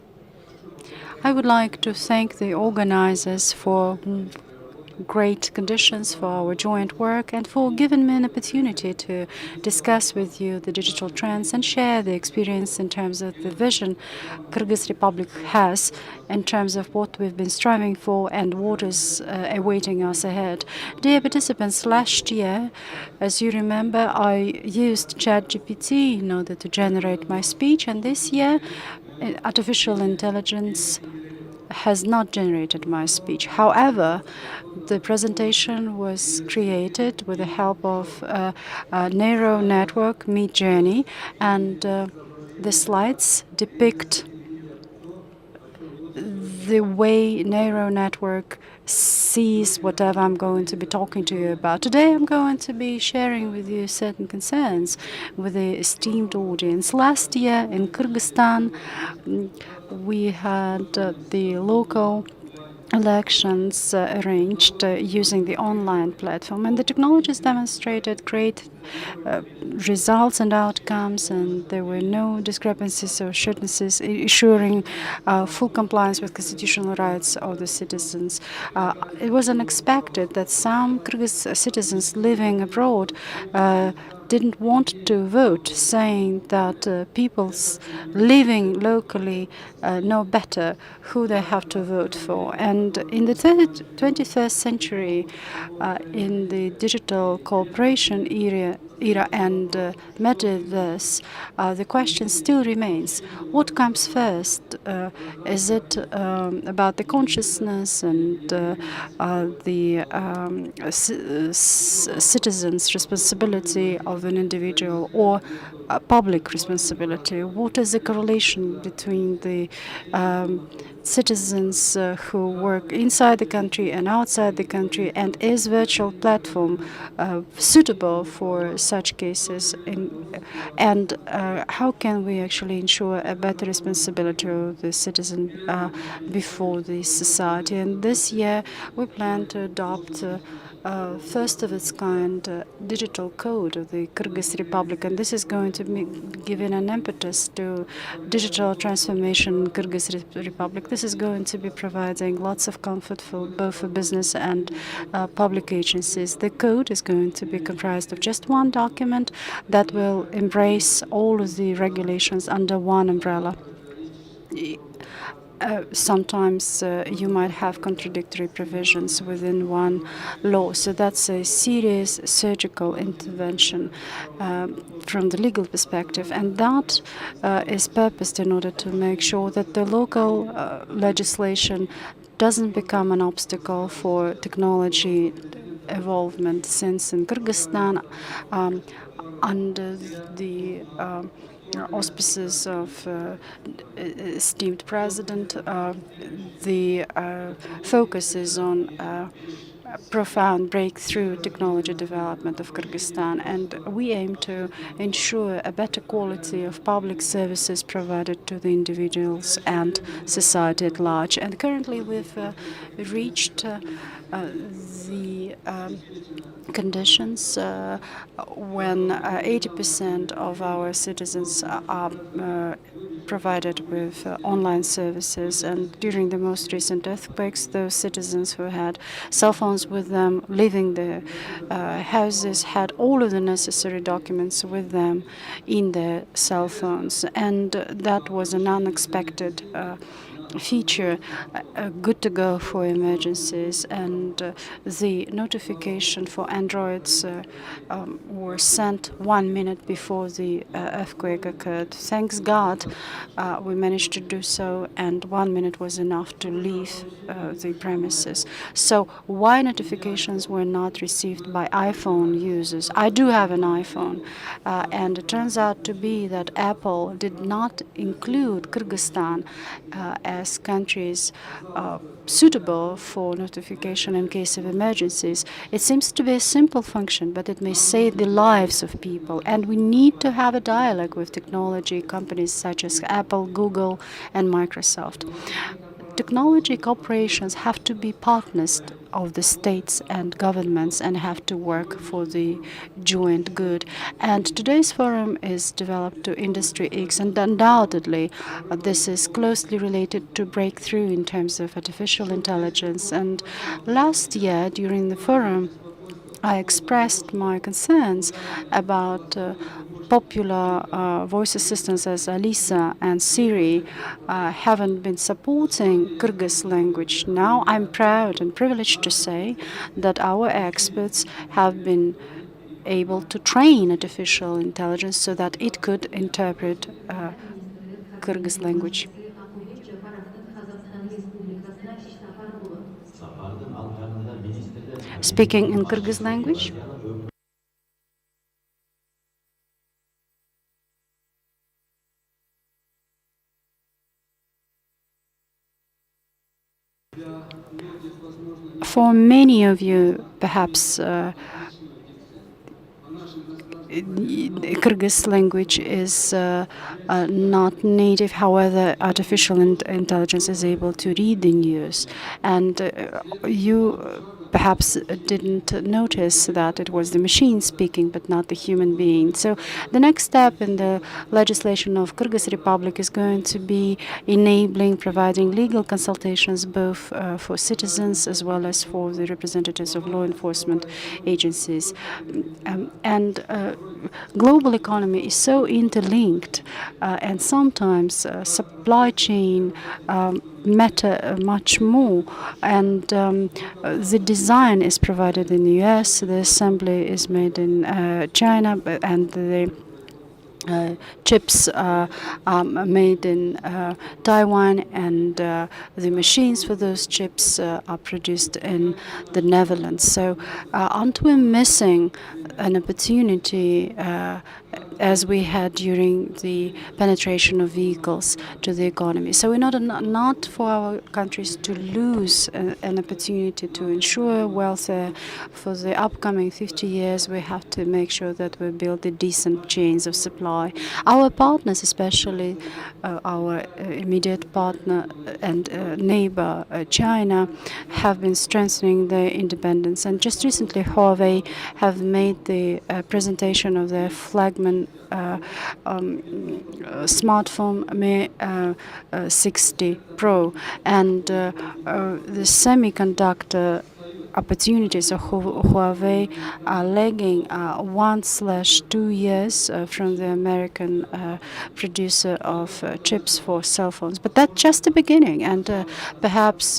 I would like to thank the organizers for great conditions for our joint work and for giving me an opportunity to discuss with you the digital trends and share the experience in terms of the vision Kyrgyz Republic has in terms of what we've been striving for and what is awaiting us ahead. Dear participants, last year, as you remember, I used ChatGPT in order to generate my speech, and this year artificial intelligence has not generated my speech. However, the presentation was created with the help of a neural network, Midjourney, and the slides depict the way neural network sees whatever I'm going to be talking to you about. Today I'm going to be sharing with you certain concerns with the esteemed audience. Last year in Kyrgyzstan, we had the local elections arranged using the online platform, and the technologies demonstrated great results and outcomes, and there were no discrepancies or shortnesses, ensuring full compliance with constitutional rights of the citizens. It was unexpected that some Kyrgyz citizens living abroad didn't want to vote, saying that people living locally know better who they have to vote for. And in the 21st century, in the digital cooperation era and metaverse, the question still remains: what comes first? Is it about the consciousness and the citizens' responsibility of an individual, or public responsibility? What is the correlation between the citizens who work inside the country and outside the country, and is virtual platform suitable for such cases? And how can we actually ensure a better responsibility of the citizen before the society? And this year we plan to adopt first of its kind digital code of the Kyrgyz Republic, and this is going to be giving an impetus to digital transformation in Kyrgyz Republic. This is going to be providing lots of comfort for both for business and public agencies. The code is going to be comprised of just one document that will embrace all of the regulations under one umbrella. Sometimes you might have contradictory provisions within one law. So that's a serious surgical intervention from the legal perspective. And that is purposed in order to make sure that the local legislation doesn't become an obstacle for technology involvement, since in Kyrgyzstan, under the auspices of esteemed president, the focus is on profound breakthrough technology development of Kyrgyzstan, and we aim to ensure a better quality of public services provided to the individuals and society at large. And currently we've reached the conditions when 80% of our citizens are provided with online services. And during the most recent earthquakes, those citizens who had cell phones with them, leaving their houses, had all of the necessary documents with them in their cell phones. And that was an unexpected feature, good to go for emergencies, and the notification for Androids were sent 1 minute before the earthquake occurred. Thanks God, we managed to do so, and 1 minute was enough to leave the premises. So why notifications were not received by iPhone users? I do have an iPhone, and it turns out to be that Apple did not include Kyrgyzstan as countries suitable for notification in case of emergencies. It seems to be a simple function, but it may save the lives of people. And we need to have a dialogue with technology companies such as Apple, Google, and Microsoft. Technology corporations have to be partners of the states and governments and have to work for the joint good. And today's forum is developed to Industry X, and undoubtedly this is closely related to breakthrough in terms of artificial intelligence. And last year during the forum, I expressed my concerns about popular voice assistants as Alisa and Siri haven't been supporting Kyrgyz language. Now I'm proud and privileged to say that our experts have been able to train artificial intelligence so that it could interpret Kyrgyz language. speaking in Kyrgyz language. For many of you, perhaps Kyrgyz language is not native. However, artificial intelligence is able to read the news, and you perhaps didn't notice that it was the machine speaking, but not the human being. So, the next step in the legislation of Kyrgyz Republic is going to be enabling, providing legal consultations both for citizens as well as for the representatives of law enforcement agencies, and global economy is so interlinked, and sometimes supply chain matter much more. And the design is provided in the U.S., the assembly is made in China, and the chips made in Taiwan, and the machines for those chips are produced in the Netherlands. So aren't we missing an opportunity as we had during the penetration of vehicles to the economy? So in order not for our countries to lose an opportunity to ensure welfare for the upcoming 50 years, we have to make sure that we build the decent chains of supply. Our partners, especially our immediate partner and neighbor, China, have been strengthening their independence. And just recently, Huawei have made the presentation of their flagman smartphone Mi 60 Pro, and the semiconductor opportunities of Huawei are lagging 1/2 years from the American producer of chips for cell phones. But that's just the beginning, and perhaps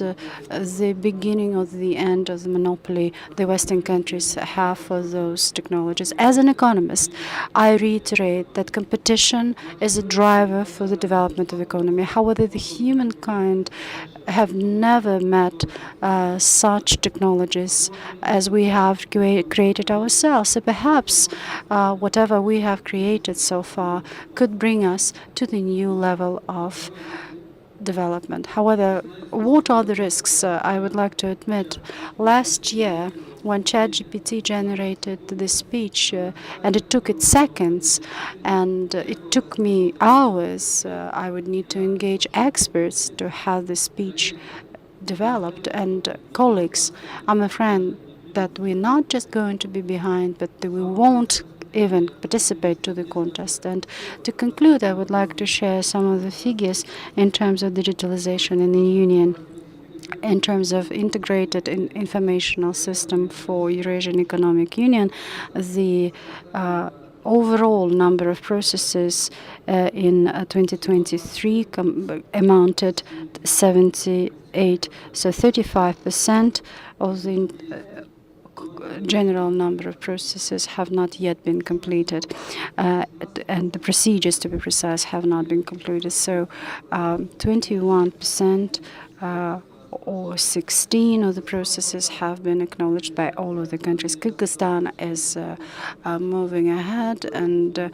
the beginning of the end of the monopoly the Western countries have for those technologies. As an economist, I reiterate that competition is a driver for the development of the economy. However, the humankind have never met such technologies as we have created ourselves. So perhaps whatever we have created so far could bring us to the new level of development. However, what are the risks? I would like to admit, last year, when ChatGPT generated the speech, and it took it seconds, and it took me hours, I would need to engage experts to have the speech developed. And colleagues, I'm afraid that we're not just going to be behind, but that we won't even participate to the contest. And to conclude, I would like to share some of the figures in terms of digitalization in the Union. In terms of integrated informational system for Eurasian Economic Union, the overall number of processes in 2023 amounted 78. So 35% of the general number of processes have not yet been completed, and the procedures, to be precise, have not been completed. So 21% or 16 of the processes have been acknowledged by all of the countries. Kyrgyzstan is moving ahead, and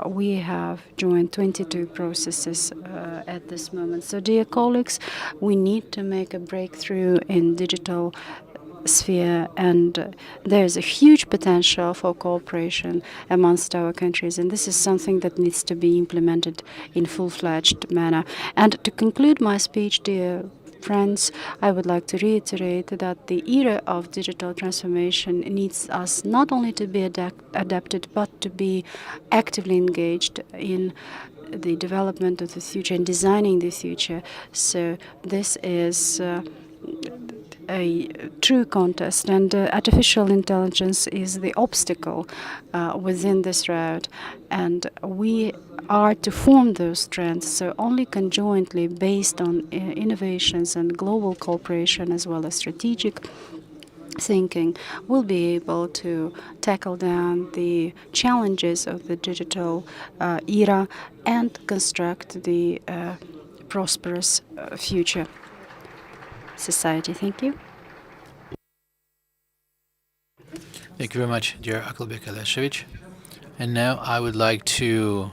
we have joined 22 processes at this moment. So, dear colleagues, we need to make a breakthrough in digital sphere, and there's a huge potential for cooperation amongst our countries, and this is something that needs to be implemented in full-fledged manner. And to conclude my speech, dear friends, I would like to reiterate that the era of digital transformation needs us not only to be adapted, but to be actively engaged in the development of the future and designing the future. So this is a true contest, and artificial intelligence is the obstacle within this route, and we are to form those strengths. So only conjointly, based on innovations and global cooperation as well as strategic thinking, we'll be able to tackle down the challenges of the digital era and construct the prosperous future society. Thank you. Thank you very much, dear Aklbek Alashevich. And now I would like to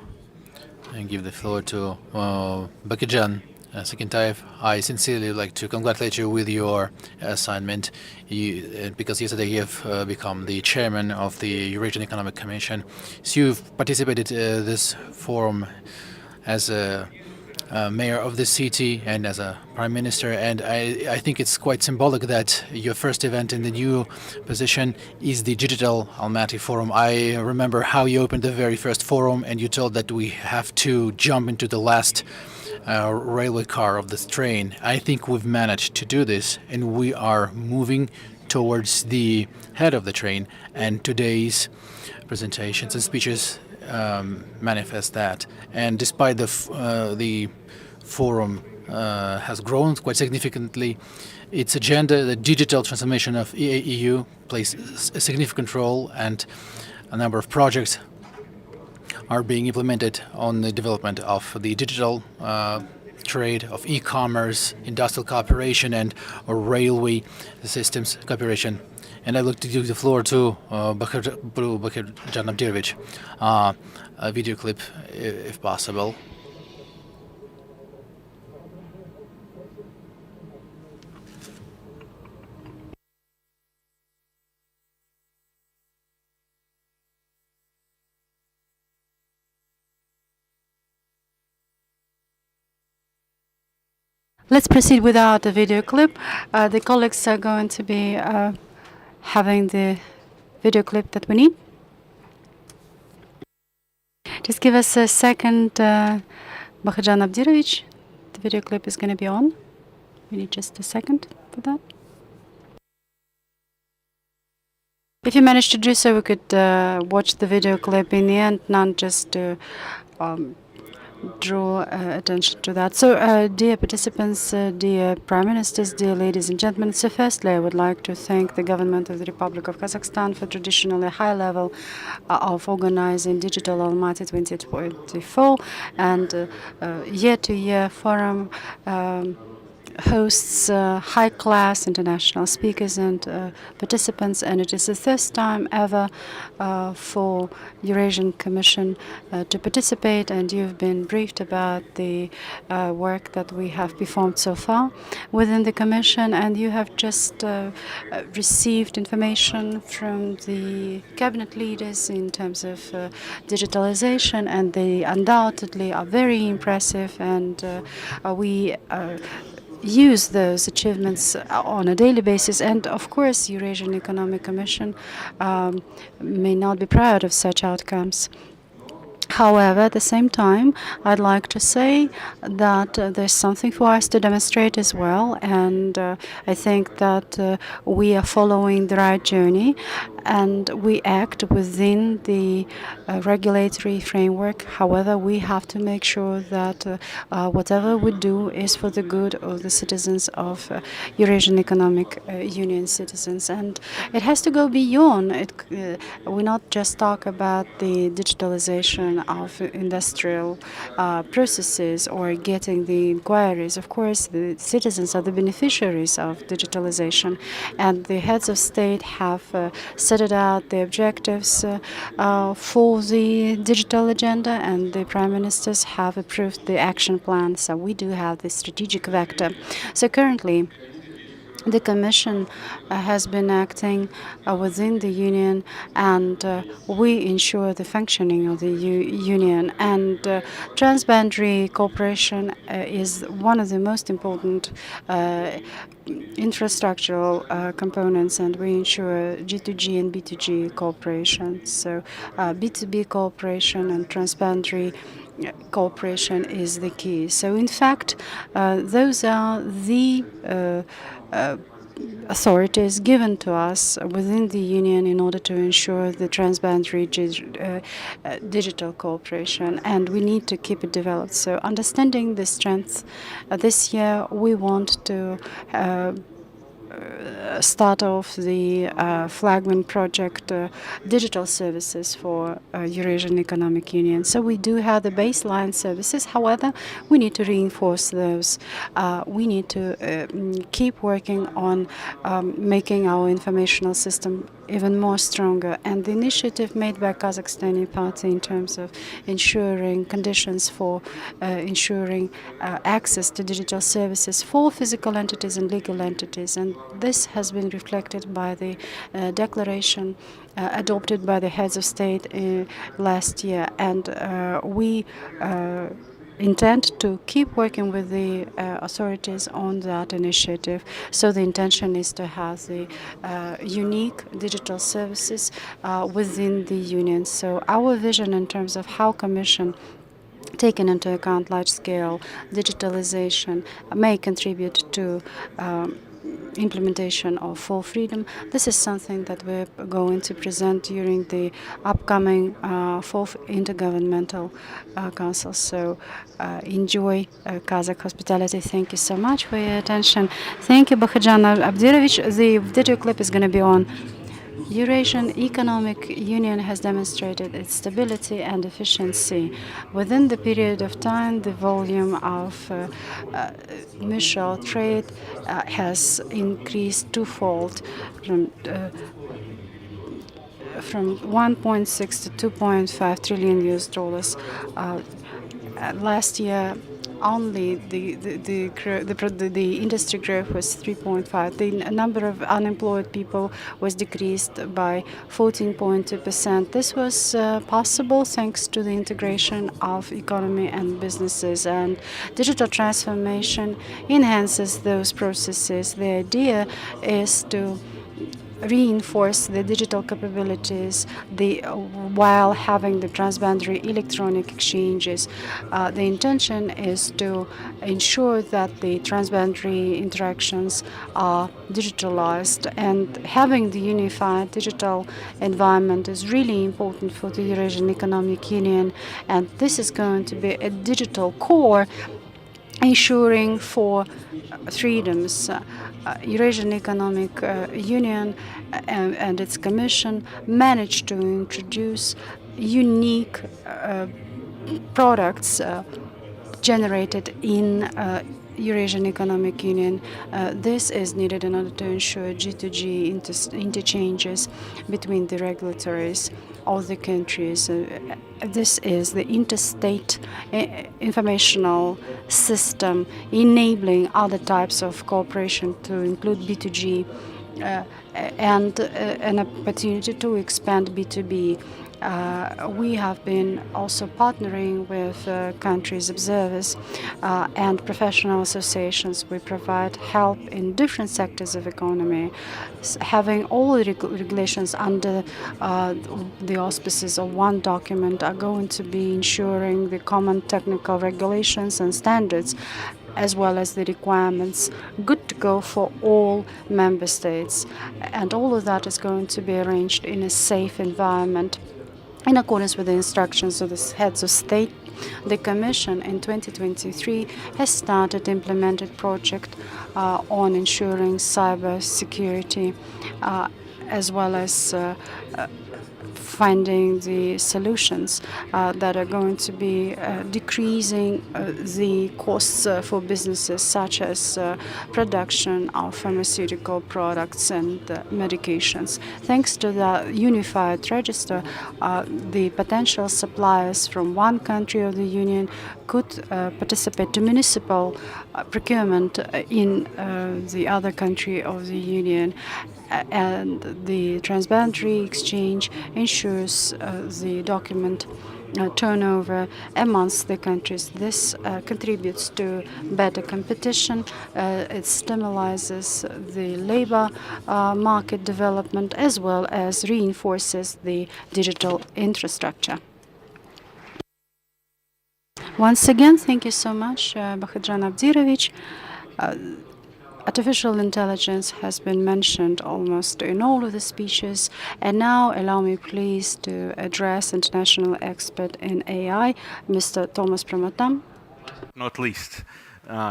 give the floor to Bakirjan Sakintayev. I sincerely would like to congratulate you with your assignment, because yesterday you have become the chairman of the Eurasian Economic Commission. So you've participated this forum as a mayor of the city and as a prime minister, and I think it's quite symbolic that your first event in the new position is the Digital Almaty Forum. I remember how you opened the very first forum and you told that we have to jump into the last railway car of this train. I think we've managed to do this, and we are moving towards the head of the train, and today's presentations and speeches manifest that. And despite the forum has grown quite significantly, its agenda, the digital transformation of EU, plays a significant role, and a number of projects are being implemented on the development of the digital trade, of e-commerce, industrial cooperation, and railway systems cooperation. And I'd like to give the floor to Bakirjan Abdirovich, a video clip, if possible. Let's proceed without the video clip. The colleagues are going to be having the video clip that we need. Just give us a second, Bakirjan Abdirovich. The video clip is going to be on. We need just a second for that. If you manage to do so, we could watch the video clip in the end, not just to draw attention to that. So, dear participants, dear Prime Ministers, dear ladies and gentlemen, so firstly I would like to thank the government of the Republic of Kazakhstan for traditionally high level of organizing Digital Almaty 2024, and year-to-year forum hosts high-class international speakers and participants, and it is the first time ever for Eurasian Commission to participate, and you've been briefed about the work that we have performed so far within the Commission, and you have just received information from the cabinet leaders in terms of digitalization, and they undoubtedly are very impressive, and we use those achievements on a daily basis. And of course, Eurasian Economic Commission may not be proud of such outcomes. However, at the same time, I'd like to say that there's something for us to demonstrate as well, and I think that we are following the right journey, and we act within the regulatory framework. However, we have to make sure that whatever we do is for the good of the citizens of Eurasian Economic Union citizens, and it has to go beyond it. We not just talk about the digitalization of industrial processes or getting the inquiries. Of course, the citizens are the beneficiaries of digitalization, and the heads of state have set out the objectives for the digital agenda, and the prime ministers have approved the action plan. So we do have the strategic vector. So currently, the Commission has been acting within the Union, and we ensure the functioning of the Union. And transboundary cooperation is one of the most important infrastructural components, and we ensure G2G and B2G cooperation. So B2B cooperation and transboundary cooperation is the key. So in fact, those are the authorities given to us within the Union in order to ensure the transboundary digital cooperation, and we need to keep it developed. So understanding the strengths, this year we want to start of the flagman project, digital services for Eurasian Economic Union. So we do have the baseline services. However, we need to reinforce those. We need to keep working on making our informational system even more stronger. And the initiative made by Kazakhstani party in terms of ensuring conditions for ensuring access to digital services for physical entities and legal entities. And this has been reflected by the declaration adopted by the heads of state last year. And we intend to keep working with the authorities on that initiative. So the intention is to have the unique digital services within the union. So our vision in terms of how Commission taking into account large-scale digitalization may contribute to implementation of full freedom. This is something that we're going to present during the upcoming fourth Intergovernmental Council. So enjoy Kazakh hospitality. Thank you so much for your attention. Thank you, Bakhadjan Abdirovich. The video clip is going to be on. Eurasian Economic Union has demonstrated its stability and efficiency. Within the period of time, the volume of mutual trade has increased twofold from 1.6 to 2.5 trillion US dollars. Last year, only the industry growth was 3.5. The number of unemployed people was decreased by 14.2%. This was possible thanks to the integration of economy and businesses, and digital transformation enhances those processes. The idea is to reinforce the digital capabilities while having the transboundary electronic exchanges. The intention is to ensure that the transboundary interactions are digitalized, and having the unified digital environment is really important for the Eurasian Economic Union, and this is going to be a digital core ensuring for freedoms. Eurasian Economic Union and its Commission managed to introduce unique products generated in Eurasian Economic Union. This is needed in order to ensure G2G interchanges between the regulatories of the countries. This is the interstate informational system enabling other types of cooperation to include B2G and an opportunity to expand B2B. We have been also partnering with countries' observers and professional associations. We provide help in different sectors of economy. Having all the regulations under the auspices of one document are going to be ensuring the common technical regulations and standards, as well as the requirements, good to go for all member states. And all of that is going to be arranged in a safe environment. In accordance with the instructions of the heads of state, the Commission in 2023 has started implemented project on ensuring cyber security, as well as finding the solutions that are going to be decreasing the costs for businesses, such as production of pharmaceutical products and medications. Thanks to the unified register, the potential suppliers from one country of the Union could participate to municipal procurement in the other country of the Union. And the transboundary exchange ensures the document turnover amongst the countries. This contributes to better competition. It stimulates the labor market development, as well as reinforces the digital infrastructure. Once again, thank you so much, Bakhadjan Abdirovich. Artificial intelligence has been mentioned almost in all of the speeches, and now allow me please to address international expert in AI, Mr. Thomas Promotam. not least,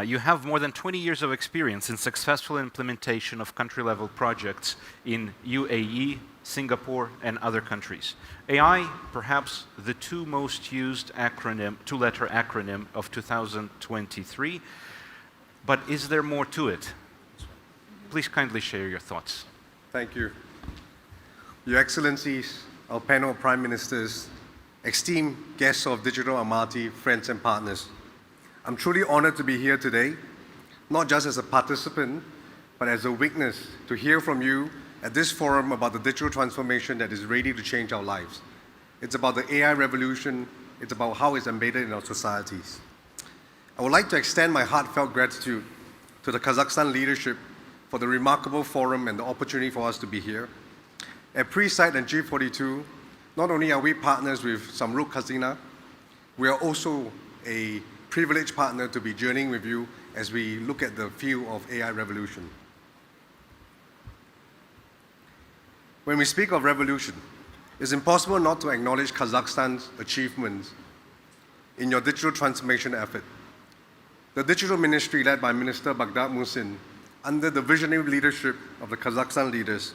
you have more than 20 years of experience in successful implementation of country-level projects in UAE, Singapore, and other countries. AI, perhaps the two most used two-letter acronym of 2023, but is there more to it? Please kindly share your thoughts. Thank you. Your Excellencies, our panel of Prime Ministers, esteemed guests of Digital Almaty, friends and partners. I'm truly honored to be here today, not just as a participant, but as a witness to hear from you at this forum about the digital transformation that is ready to change our lives. It's about the AI revolution. It's about how it's embedded in our societies. I would like to extend my heartfelt gratitude to the Kazakhstan leadership for the remarkable forum and the opportunity for us to be here. At Pre-Site and G42, not only are we partners with Samruk Khazina, we are also a privileged partner to be journeying with you as we look at the field of AI revolution. When we speak of revolution, it's impossible not to acknowledge Kazakhstan's achievements in your digital transformation effort. The Digital Ministry, led by Minister Baghdad Muhsin, under the visionary leadership of the Kazakhstan leaders,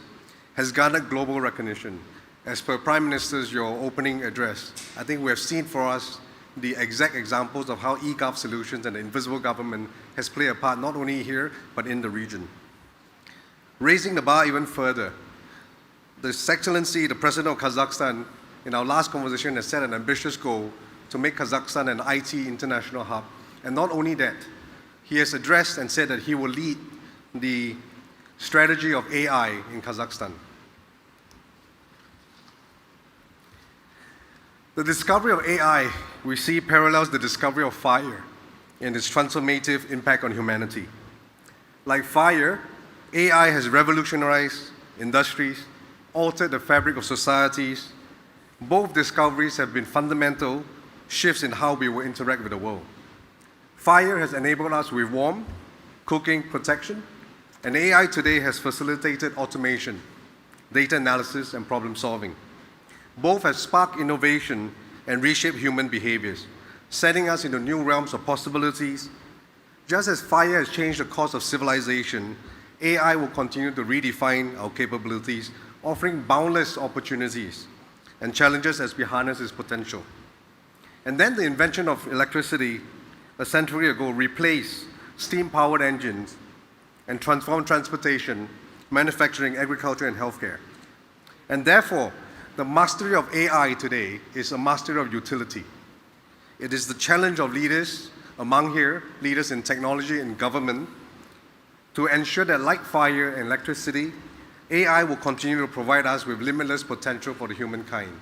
has garnered global recognition. As per Prime Minister's your opening address, I think we have seen for us the exact examples of how eGov solutions and the invisible government has played a part not only here, but in the region. Raising the bar even further, His Excellency, the President of Kazakhstan, in our last conversation has set an ambitious goal to make Kazakhstan an IT international hub. And not only that, he has addressed and said that he will lead the strategy of AI in Kazakhstan. The discovery of AI, we see, parallels the discovery of fire and its transformative impact on humanity. Like fire, AI has revolutionized industries, altered the fabric of societies. Both discoveries have been fundamental shifts in how we will interact with the world. Fire has enabled us with warmth, cooking, protection, and AI today has facilitated automation, data analysis, and problem solving. Both have sparked innovation and reshaped human behaviors, setting us into new realms of possibilities. Just as fire has changed the course of civilization, AI will continue to redefine our capabilities, offering boundless opportunities and challenges as we harness its potential. And then the invention of electricity a century ago replaced steam-powered engines and transformed transportation, manufacturing, agriculture, and healthcare. And therefore, the mastery of AI today is a mastery of utility. It is the challenge of leaders among here, leaders in technology and government, to ensure that like fire and electricity, AI will continue to provide us with limitless potential for the humankind.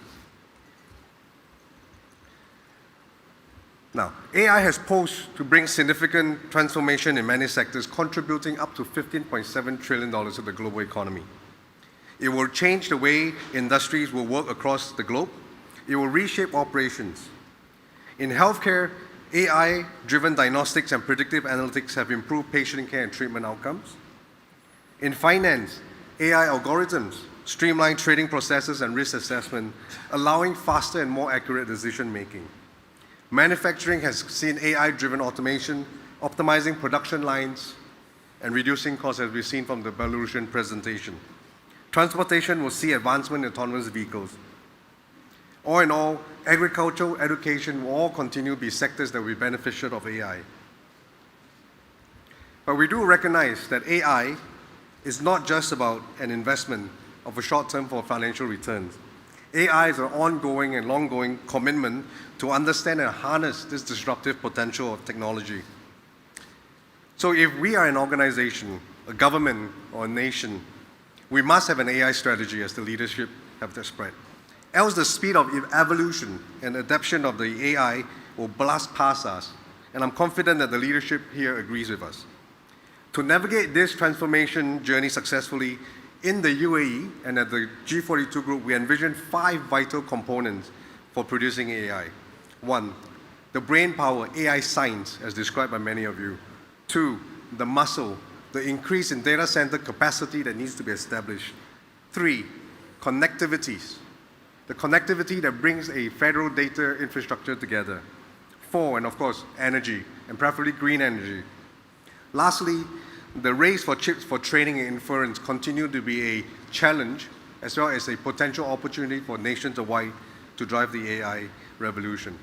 Now, AI has posed to bring significant transformation in many sectors, contributing up to $15.7 trillion to the global economy. It will change the way industries will work across the globe. It will reshape operations. In healthcare, AI-driven diagnostics and predictive analytics have improved patient care and treatment outcomes. In finance, AI algorithms streamline trading processes and risk assessment, allowing faster and more accurate decision-making. Manufacturing has seen AI-driven automation, optimizing production lines and reducing costs, as we've seen from the Belarusian presentation. Transportation will see advancement in autonomous vehicles. All in all, agriculture, education will all continue to be sectors that will be beneficial of AI. But we do recognize that AI is not just about an investment of a short term for financial returns. AI is an ongoing and long-going commitment to understand and harness this disruptive potential of technology. So if we are an organization, a government, or a nation, we must have an AI strategy as the leadership have spread. Else the speed of evolution and adoption of the AI will blast past us, and I'm confident that the leadership here agrees with us. To navigate this transformation journey successfully, in the UAE and at the G42 group, we envision 5 vital components for producing AI. 1, the brain power, AI science, as described by many of you. 2, the muscle, the increase in data center capacity that needs to be established. 3, connectivities, the connectivity that brings a federal data infrastructure together. 4, and of course, energy, and preferably green energy. Lastly, the race for chips for training and inference continue to be a challenge as well as a potential opportunity for nations wide to drive the AI revolution.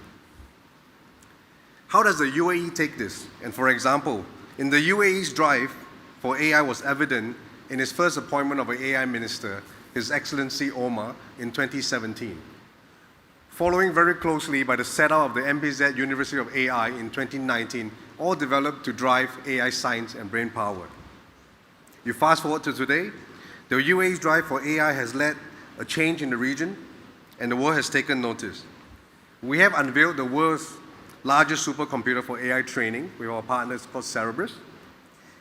How does the UAE take this? And for example, in the UAE's drive for AI was evident in his first appointment of an AI minister, His Excellency Omar, in 2017. Following very closely by the setup of the MBZ University of AI in 2019, all developed to drive AI science and brain power. You fast forward to today, the UAE's drive for AI has led a change in the region, and the world has taken notice. We have unveiled the world's largest supercomputer for AI training with our partners called Cerebras.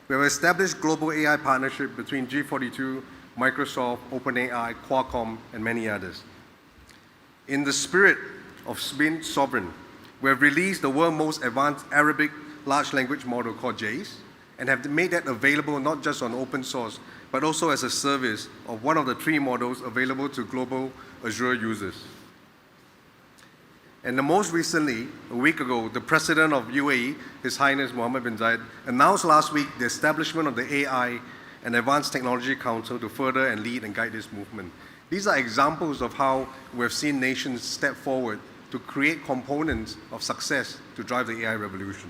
We have established global AI partnership between G42, Microsoft, OpenAI, Qualcomm, and many others. In the spirit of being sovereign, we have released the world's most advanced Arabic large language model called JACE, and have made that available not just on open source, but also as a service of one of the 3 models available to global Azure users. And the most recently, a week ago, the President of UAE, His Highness Mohammed bin Zayed, announced last week the establishment of the AI and Advanced Technology Council to further and lead and guide this movement. These are examples of how we've seen nations step forward to create components of success to drive the AI revolution.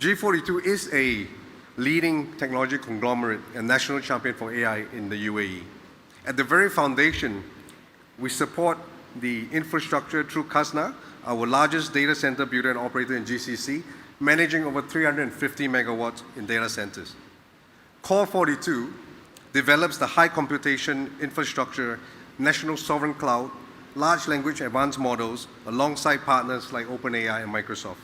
G42 is a leading technology conglomerate and national champion for AI in the UAE. At the very foundation, we support the infrastructure through Kasna, our largest data center builder and operator in GCC, managing over 350 megawatts in data centers. Core 42 develops the high computation infrastructure, national sovereign cloud, large language advanced models, alongside partners like OpenAI and Microsoft.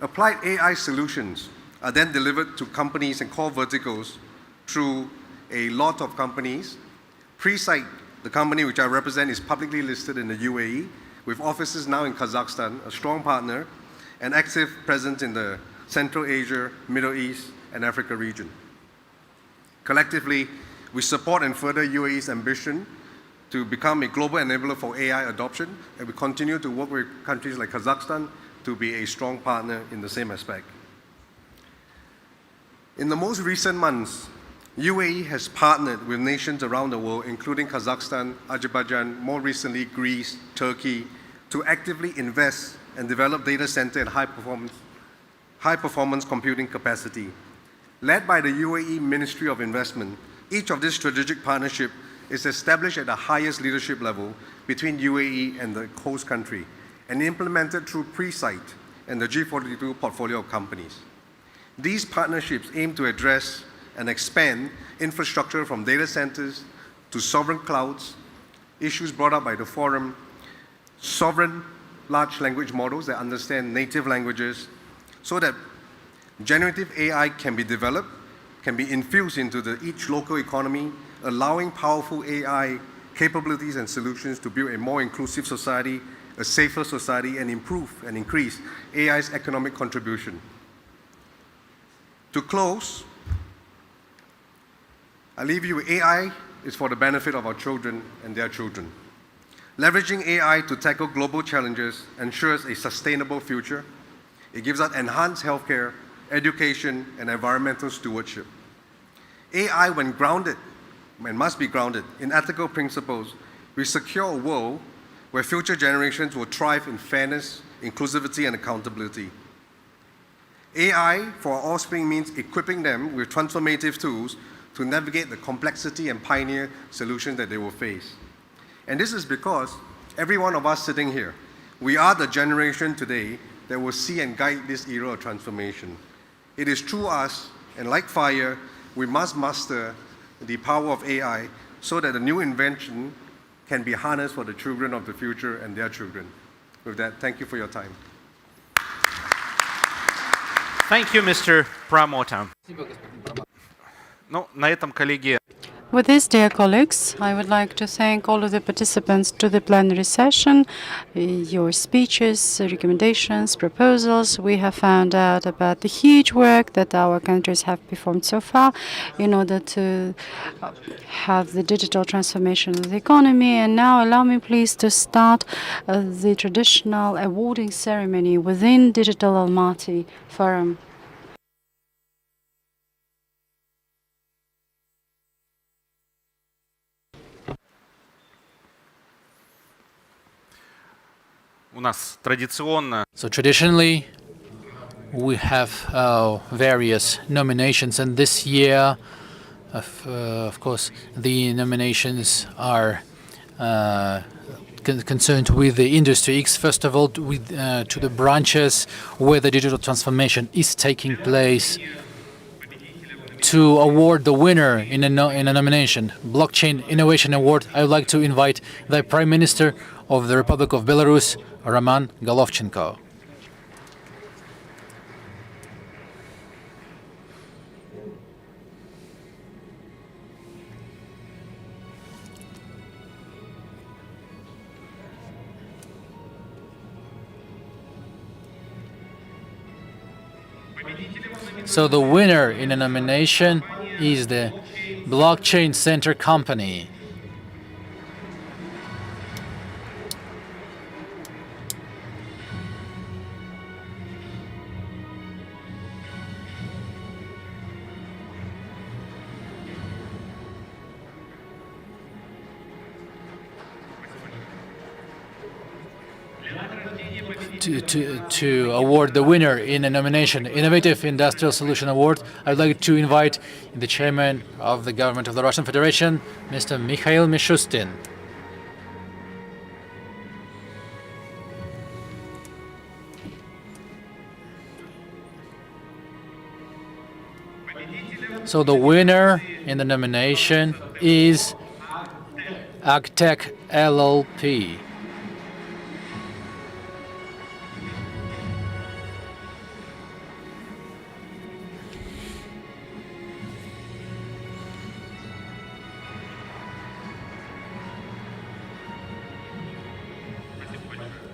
Applied AI solutions are then delivered to companies and core verticals through a lot of companies. Presight, the company which I represent, is publicly listed in the UAE, with offices now in Kazakhstan, a strong partner, and active presence in the Central Asia, Middle East, and Africa region. Collectively, we support and further UAE's ambition to become a global enabler for AI adoption, and we continue to work with countries like Kazakhstan to be a strong partner in the same aspect. In the most recent months, UAE has partnered with nations around the world, including Kazakhstan, Azerbaijan, more recently Greece, Turkey, to actively invest and develop data center and high performance computing capacity. Led by the UAE Ministry of Investment, each of these strategic partnerships is established at the highest leadership level between UAE and the host country, and implemented through Presight and the G42 portfolio of companies. These partnerships aim to address and expand infrastructure from data centers to sovereign clouds, issues brought up by the forum, sovereign large language models that understand native languages, so that generative AI can be developed, can be infused into each local economy, allowing powerful AI capabilities and solutions to build a more inclusive society, a safer society, and improve and increase AI's economic contribution. To close, I leave you with AI is for the benefit of our children and their children. Leveraging AI to tackle global challenges ensures a sustainable future. It gives us enhanced healthcare, education, and environmental stewardship. AI, when grounded, and must be grounded in ethical principles, will secure a world where future generations will thrive in fairness, inclusivity, and accountability. AI for our offspring means equipping them with transformative tools to navigate the complexity and pioneer solutions that they will face. And this is because every one of us sitting here, we are the generation today that will see and guide this era of transformation. It is through us, and like fire, we must master the power of AI so that the new invention can be harnessed for the children of the future and their children. With that, thank you for your time. Thank you, Mr. Pramota. Ну, на этом, коллеги, With this, dear colleagues, I would like to thank all of the participants to the plenary session. Your speeches, recommendations, proposals. We have found out about the huge work that our countries have performed so far in order to have the digital transformation of the economy. And now allow me please to start the traditional awarding ceremony within Digital Almaty Forum. У нас традиционно So traditionally, we have various nominations, and this year, of course, the nominations are concerned with the industry X. First of all, to the branches where the digital transformation is taking place. To award the winner in a nomination, Blockchain Innovation Award, I would like to invite the Prime Minister of the Republic of Belarus, Roman Golovchenko. So the winner in a nomination is the Blockchain Center Company. To award the winner in a nomination, Innovative Industrial Solution Award, I'd like to invite the chairman of the government of the Russian Federation, Mr. Mikhail Mishustin. So the winner in the nomination is Agtech LLP.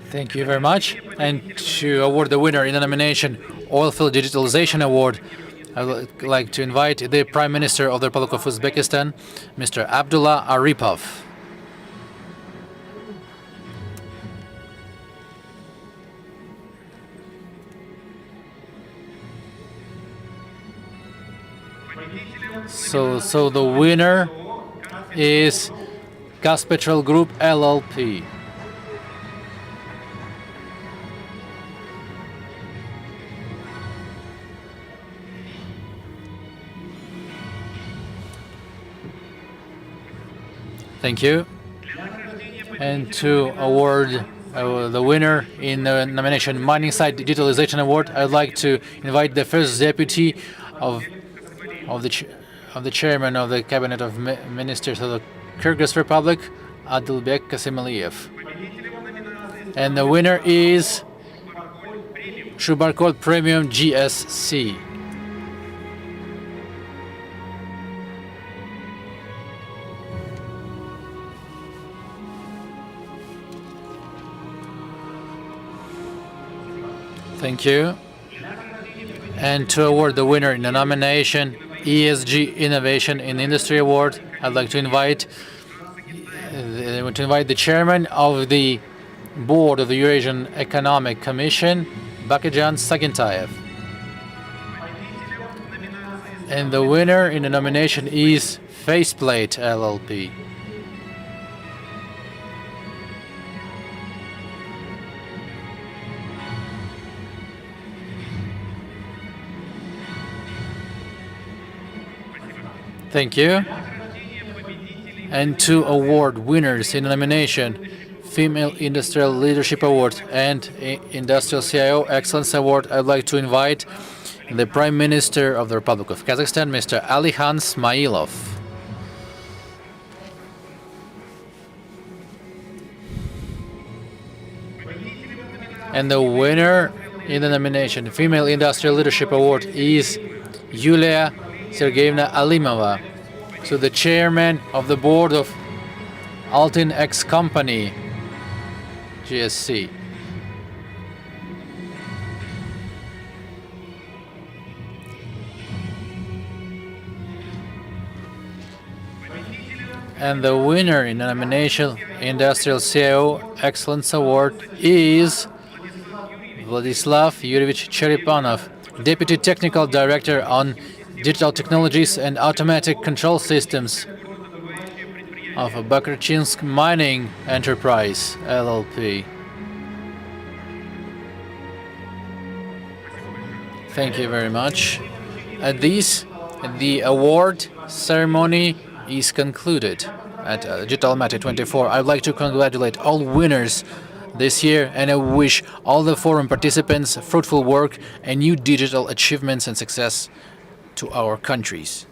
Thank you very much. And to award the winner in the nomination, Oilfield Digitalization Award, I would like to invite the Prime Minister of the Republic of Uzbekistan, Mr. Abdullah Aripov. So the winner is Gazpetrol Group LLP. Thank you. And to award the winner in the nomination Mining Site Digitalization Award, I'd like to invite the first deputy of the chairman of the Cabinet of Ministers of the Kyrgyz Republic, Adilbek Kasimaliyev. And the winner is Shubarkot Premium GSC. Thank you. And to award the winner in the nomination, ESG Innovation in Industry Award, I'd like to invite the chairman of the board of the Eurasian Economic Commission, Bakijan Sagintayev. And the winner in the nomination is Faceplate LLP. Thank you. And to award winners in the nomination, Female Industrial Leadership Award and Industrial CIO Excellence Award, I'd like to invite the Prime Minister of the Republic of Kazakhstan, Mr. Alihan Smailov. And the winner in the nomination, Female Industrial Leadership Award, is Yulia Sergeyevna Alimova. to the chairman of the board of Altin X Company, GSC. And the winner in the nomination Industrial CIO Excellence Award is Vladislav Yurievich Cherepanov, Deputy Technical Director on Digital Technologies and Automatic Control Systems of Bakrachinsk Mining Enterprise, LLP. Thank you very much. At this, the award ceremony is concluded at Digital Almaty 24. I'd like to congratulate all winners this year, and I wish all the forum participants fruitful work and new digital achievements and success to our countries.